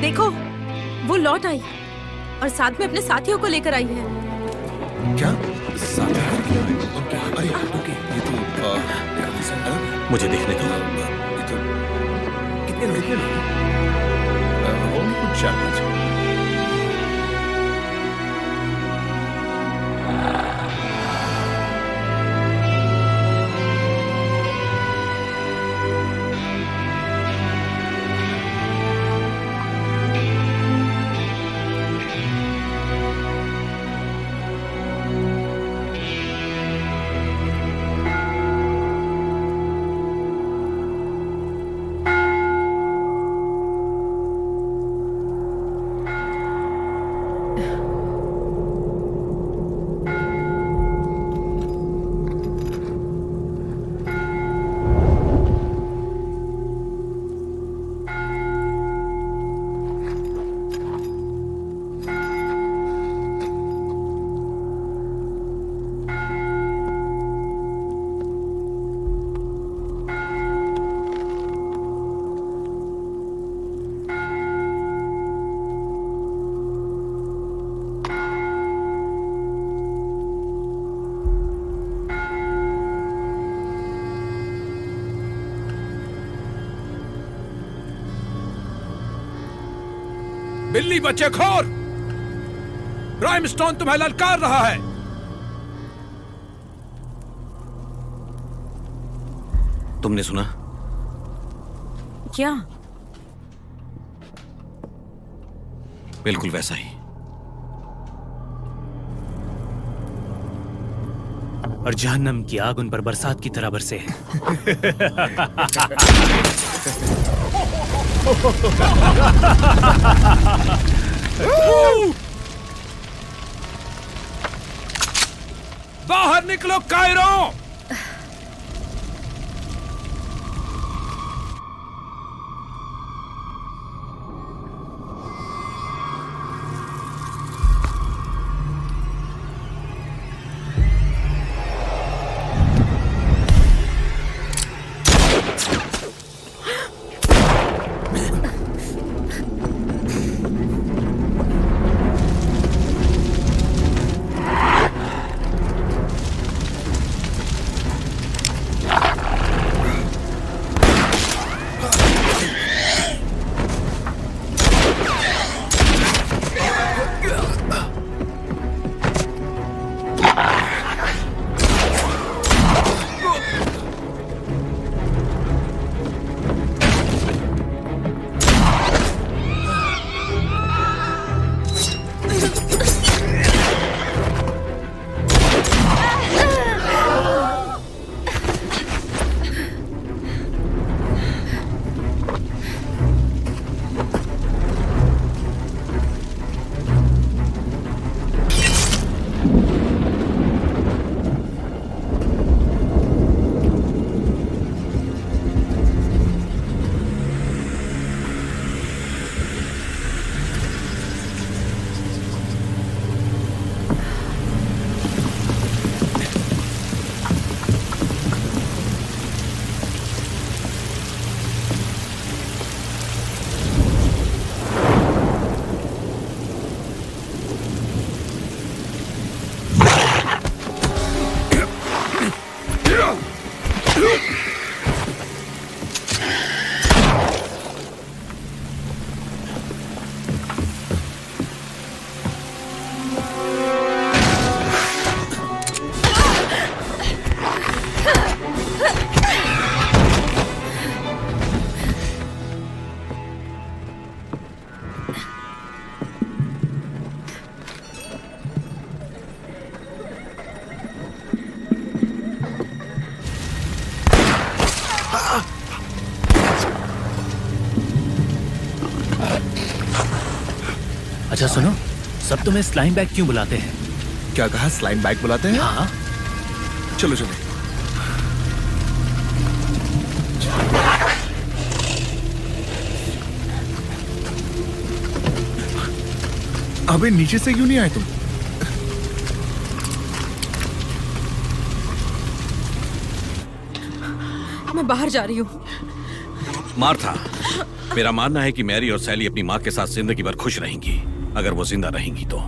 देखो, वो लौट आई और साथ में अपने साथियों को लेकर आई है। क्या साथी है? क्या है? उनके अरे रुके, ये तो काफी सारा मुझे देखने दो। ये तो कितने लोग होंगे? कुछ 4-5। बिल्ली बच्चे खोर, राइमस्टोन तुम्हें ललकार रहा है। तुमने सुना? क्या? बिल्कुल वैसा ही। और जहन्नम की आग उन पर बरसात की तरह बरसे है। बाहर निकलो कायरो! अच्छा सुनो, सब तुम्हें स्लाइम बैग क्यों बुलाते हैं? क्या कहा? स्लाइम बैग बुलाते हैं? हाँ। चलो चलो। अबे नीचे से क्यों नहीं आए तुम? मैं बाहर जा रही हूँ। मार्था, मेरा मानना है कि मैरी और सैली अपनी माँ के साथ जिंदगी भर खुश रहेंगी, अगर वो जिंदा रहेंगी तो।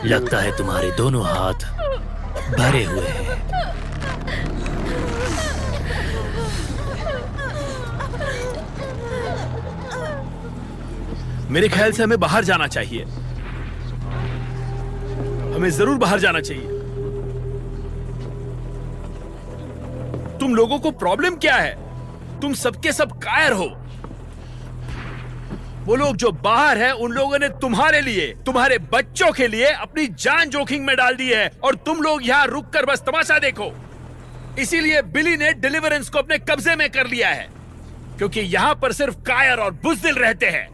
लगता है तुम्हारे दोनों हाथ भरे हुए हैं। मेरे ख्याल से हमें बाहर जाना चाहिए। हमें जरूर बाहर जाना चाहिए। तुम लोगों को प्रॉब्लम क्या है? तुम सबके सब कायर हो। वो लोग जो बाहर हैं, उन लोगों ने तुम्हारे लिए, तुम्हारे बच्चों के लिए अपनी जान जोखिम में डाल दी है, और तुम लोग यहां रुक कर बस तमाशा देखो। इसीलिए बिली ने डिलीवरेंस को अपने कब्जे में कर लिया है, क्योंकि यहां पर सिर्फ कायर और बुज़दिल रहते हैं।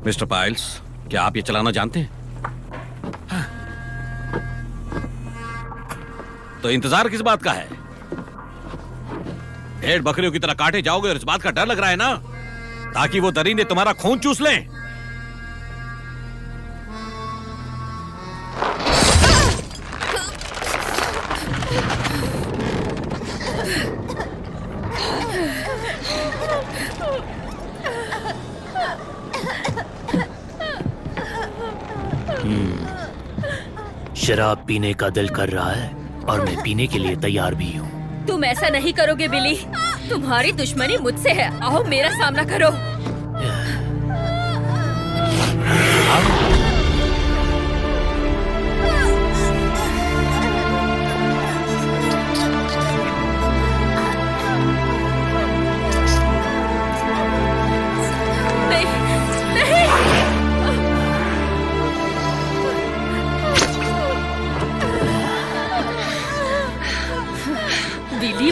मिस्टर पाइल्स, क्या आप ये चलाना जानते हैं? तो इंतजार किस बात का है? भेड़ बकरियों की तरह काटे जाओगे और इस बात का डर लग रहा है ना, ताकि वो दरिंदे तुम्हारा खून चूस लें। शराब पीने का दिल कर रहा है और मैं पीने के लिए तैयार भी हूँ। तुम ऐसा नहीं करोगे बिली। तुम्हारी दुश्मनी मुझसे है। आओ मेरा सामना करो।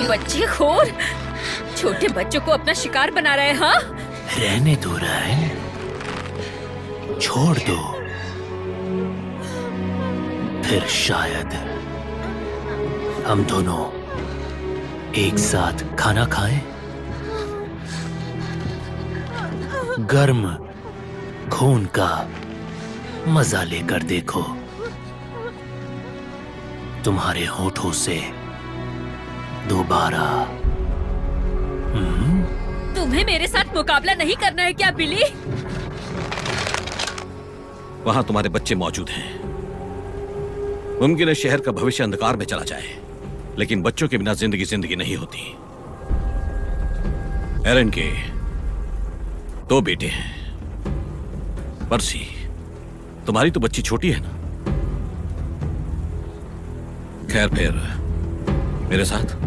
बच्चे खोर, छोटे बच्चों को अपना शिकार बना रहे हैं। हाँ, रहने दो रायन, छोड़ दो, फिर शायद हम दोनों एक साथ खाना खाएं। गर्म खून का मजा लेकर देखो। तुम्हारे होठों से दोबारा। तुम्हें मेरे साथ मुकाबला नहीं करना है क्या बिली? वहां तुम्हारे बच्चे मौजूद हैं। मुमकिन है शहर का भविष्य अंधकार में चला जाए, लेकिन बच्चों के बिना जिंदगी जिंदगी नहीं होती। एरन के 2 बेटे हैं। पर्सी, तुम्हारी तो बच्ची छोटी है ना। खैर, फिर मेरे साथ।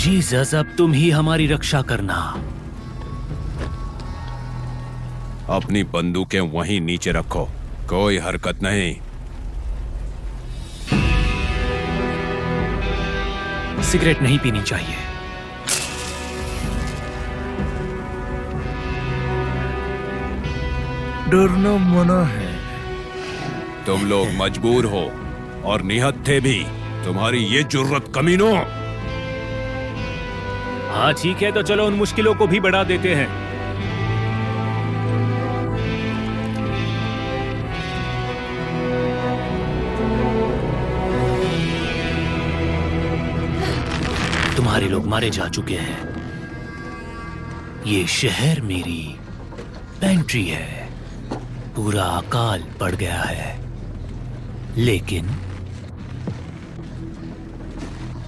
जीसस, अब तुम ही हमारी रक्षा करना। अपनी बंदूकें वहीं नीचे रखो, कोई हरकत नहीं। सिगरेट नहीं पीनी चाहिए। डरना मना है। तुम लोग मजबूर हो और निहत थे भी। तुम्हारी ये जुर्रत कमीनों। हाँ ठीक है, तो चलो उन मुश्किलों को भी बढ़ा देते हैं। तुम्हारे लोग मारे जा चुके हैं। ये शहर मेरी पेंट्री है। पूरा अकाल पड़ गया है, लेकिन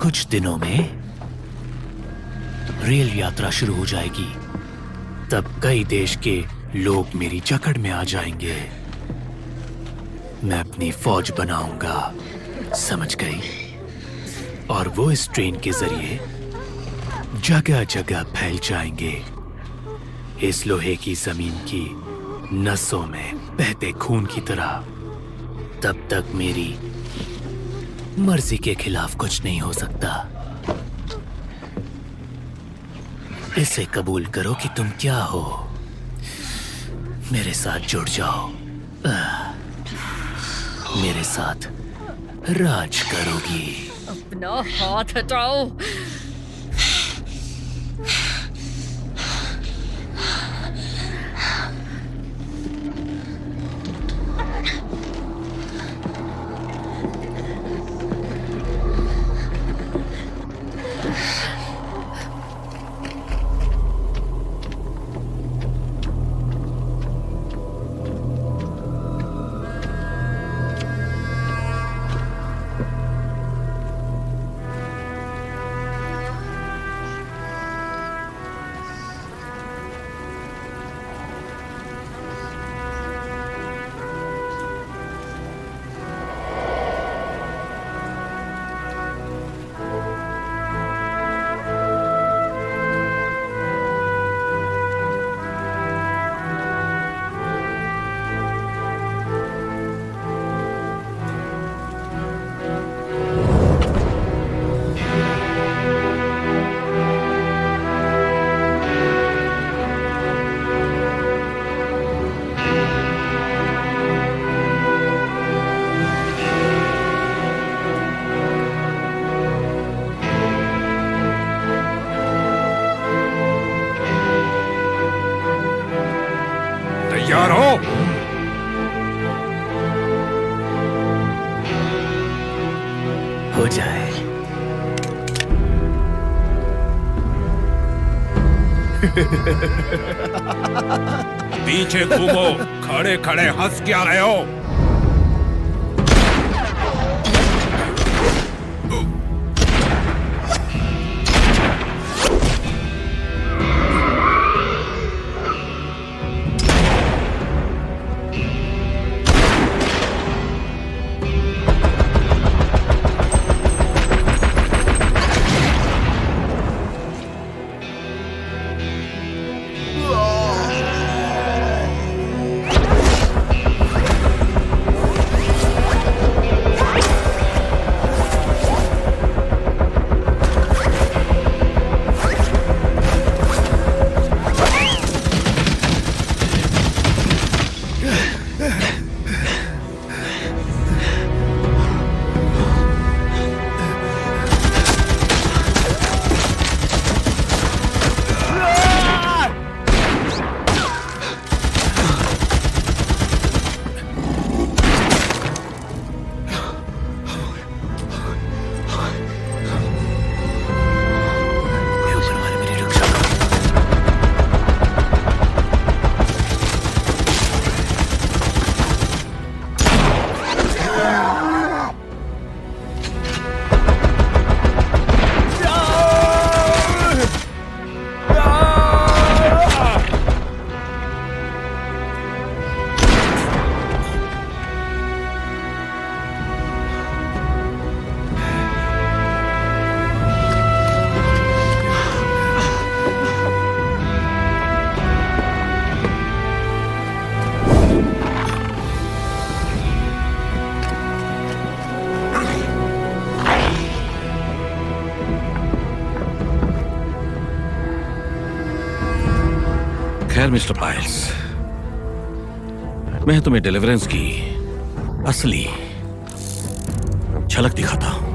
कुछ दिनों में रेल यात्रा शुरू हो जाएगी। तब कई देश के लोग मेरी जकड़ में आ जाएंगे। मैं अपनी फौज बनाऊंगा, समझ गई? और वो इस ट्रेन के जरिए जगह जगह फैल जाएंगे, इस लोहे की जमीन की नसों में बहते खून की तरह। तब तक मेरी मर्जी के खिलाफ कुछ नहीं हो सकता। इसे कबूल करो कि तुम क्या हो, मेरे साथ जुड़ जाओ। मेरे साथ राज करोगी। अपना हाथ हटाओ। तैयार हो? हो जाए। पीछे घूमो, खड़े खड़े हंस क्या रहे हो? खैर मिस्टर पायल्स, मैं तुम्हें डिलीवरेंस की असली झलक दिखाता हूं।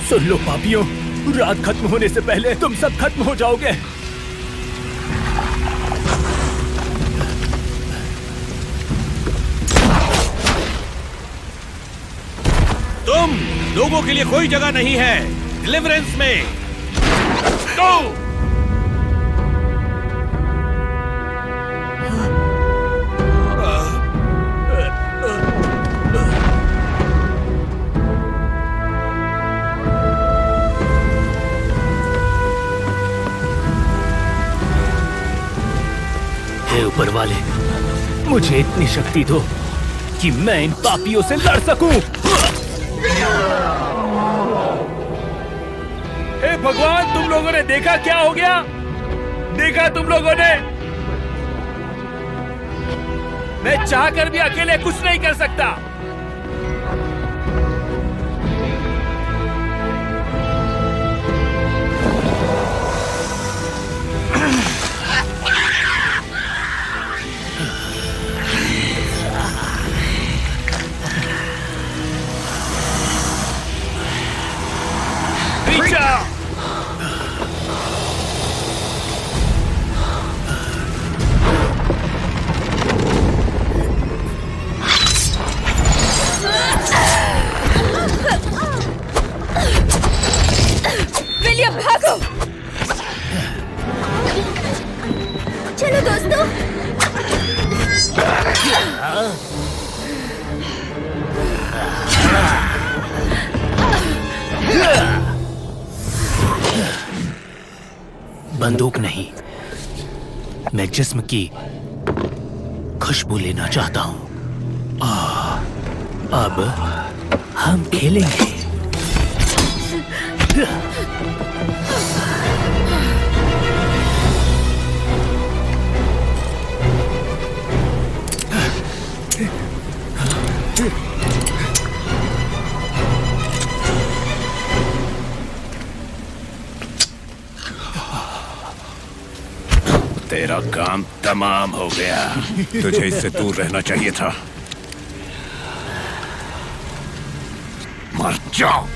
सुन लो पापियों, रात खत्म होने से पहले तुम सब खत्म हो जाओगे। तुम लोगों के लिए कोई जगह नहीं है डिलीवरेंस में। तो हे ऊपर वाले, मुझे इतनी शक्ति दो कि मैं इन पापियों से लड़ सकूं। हे भगवान, तुम लोगों ने देखा क्या हो गया? देखा तुम लोगों ने? मैं चाहकर भी अकेले कुछ नहीं कर सकता। विलियम भागो! चलो दोस्तों। बंदूक नहीं, मैं जिस्म की खुशबू लेना चाहता हूं। अब हम खेलेंगे। तेरा काम तमाम हो गया। तुझे इससे दूर रहना चाहिए था। मर जाओ।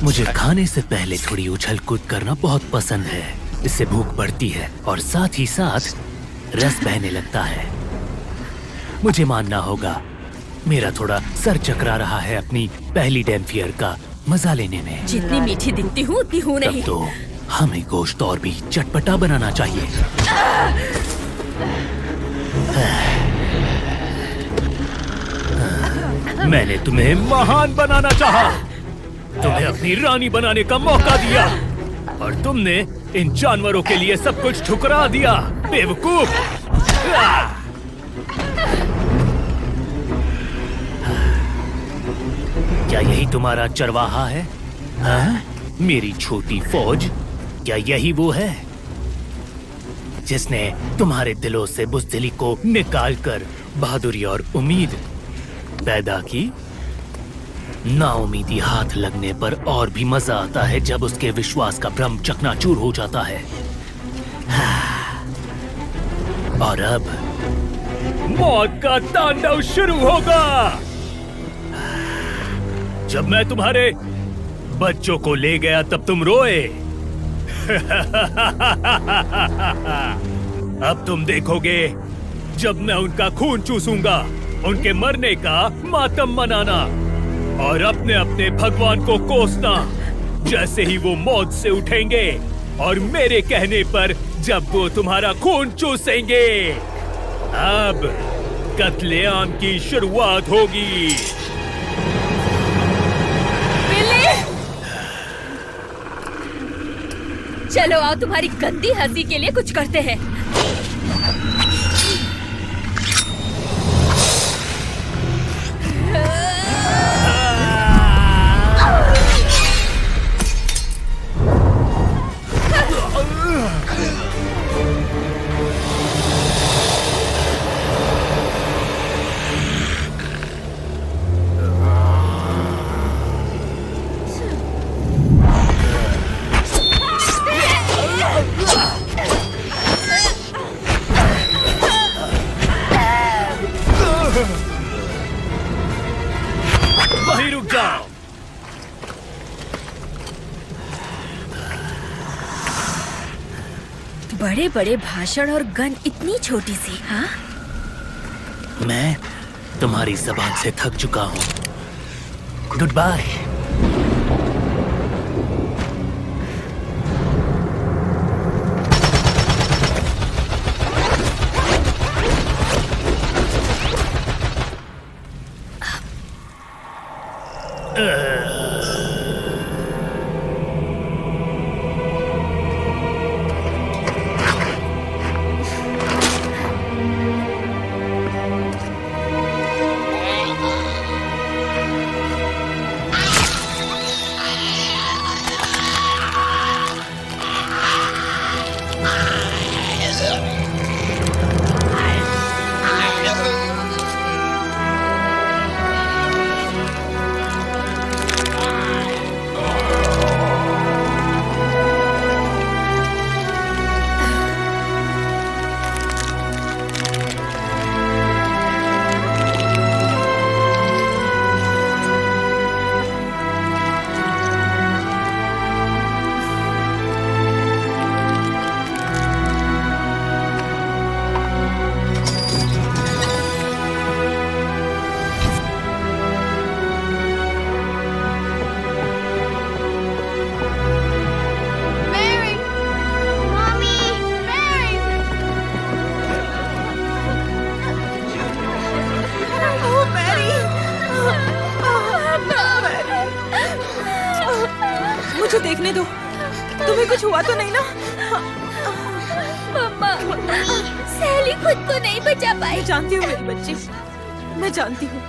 मुझे खाने से पहले थोड़ी उछल कूद करना बहुत पसंद है। इससे भूख बढ़ती है और साथ ही साथ रस बहने लगता है। मुझे मानना होगा, मेरा थोड़ा सर चकरा रहा है अपनी पहली डैम्फियर का मजा लेने में। जितनी मीठी दिखती हूँ उतनी हूँ नहीं। तब तो हमें गोश्त और भी चटपटा बनाना चाहिए। मैंने तुम्हें महान बनाना चाहा, तुम्हें अपनी रानी बनाने का मौका दिया और तुमने इन जानवरों के लिए सब कुछ ठुकरा दिया, बेवकूफ। क्या यही तुम्हारा चरवाहा है? हाँ? मेरी छोटी फौज, क्या यही वो है जिसने तुम्हारे दिलों से बुज़दिली को निकालकर बहादुरी और उम्मीद पैदा की? नाउमीदी हाथ लगने पर और भी मजा आता है जब उसके विश्वास का भ्रम चकनाचूर हो जाता है। और अब मौत का तांडव शुरू होगा। जब मैं तुम्हारे बच्चों को ले गया तब तुम रोए। अब तुम देखोगे जब मैं उनका खून चूसूंगा, उनके मरने का मातम मनाना और अपने अपने भगवान को कोसना। जैसे ही वो मौत से उठेंगे और मेरे कहने पर जब वो तुम्हारा खून चूसेंगे, अब कत्लेआम की शुरुआत होगी। चलो आओ, तुम्हारी गंदी हंसी के लिए कुछ करते हैं। वहीं रुक जाओ। बड़े बड़े भाषण और गन इतनी छोटी सी। हाँ, मैं तुम्हारी जबान से थक चुका हूं। Goodbye. मुझे देखने दो, तुम्हें कुछ हुआ तो नहीं ना? मम्मा, सैली खुद को नहीं बचा पाई। जानती हूँ मेरी बच्ची, मैं जानती हूँ।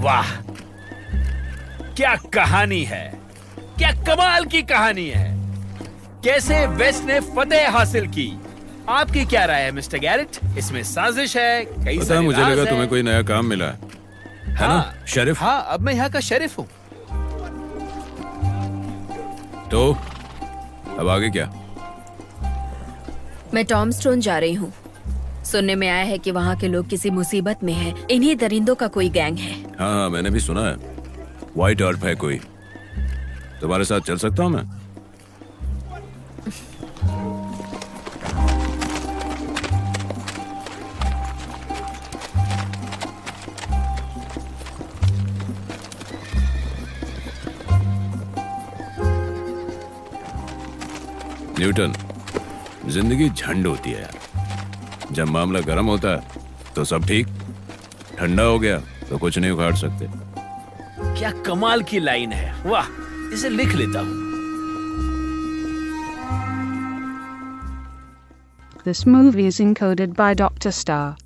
वाह, क्या कहानी है, क्या कमाल की कहानी है। कैसे वेस्ट ने फतेह हासिल की। आपकी क्या राय है मिस्टर गैरेट? इसमें साजिश है, कई सारे मुझे राज लगा है। तुम्हें कोई नया काम मिला है ना शेरिफ? हाँ, अब मैं यहाँ का शेरिफ हूँ। तो अब आगे क्या? मैं टॉमस्टोन जा रही हूँ। सुनने में आया है कि वहाँ के लोग किसी मुसीबत में हैं। इन्हीं दरिंदों का कोई गैंग है। हाँ, मैंने भी सुना है। व्हाइट अर्थ है कोई। तुम्हारे साथ चल सकता हूँ मैं? न्यूटन, जिंदगी झंड होती है यार। जब मामला गर्म होता है तो सब ठीक, ठंडा हो गया तो कुछ नहीं उखाड़ सकते। क्या कमाल की लाइन है, वाह, इसे लिख लेता हूँ। This movie is encoded by Dr. Star.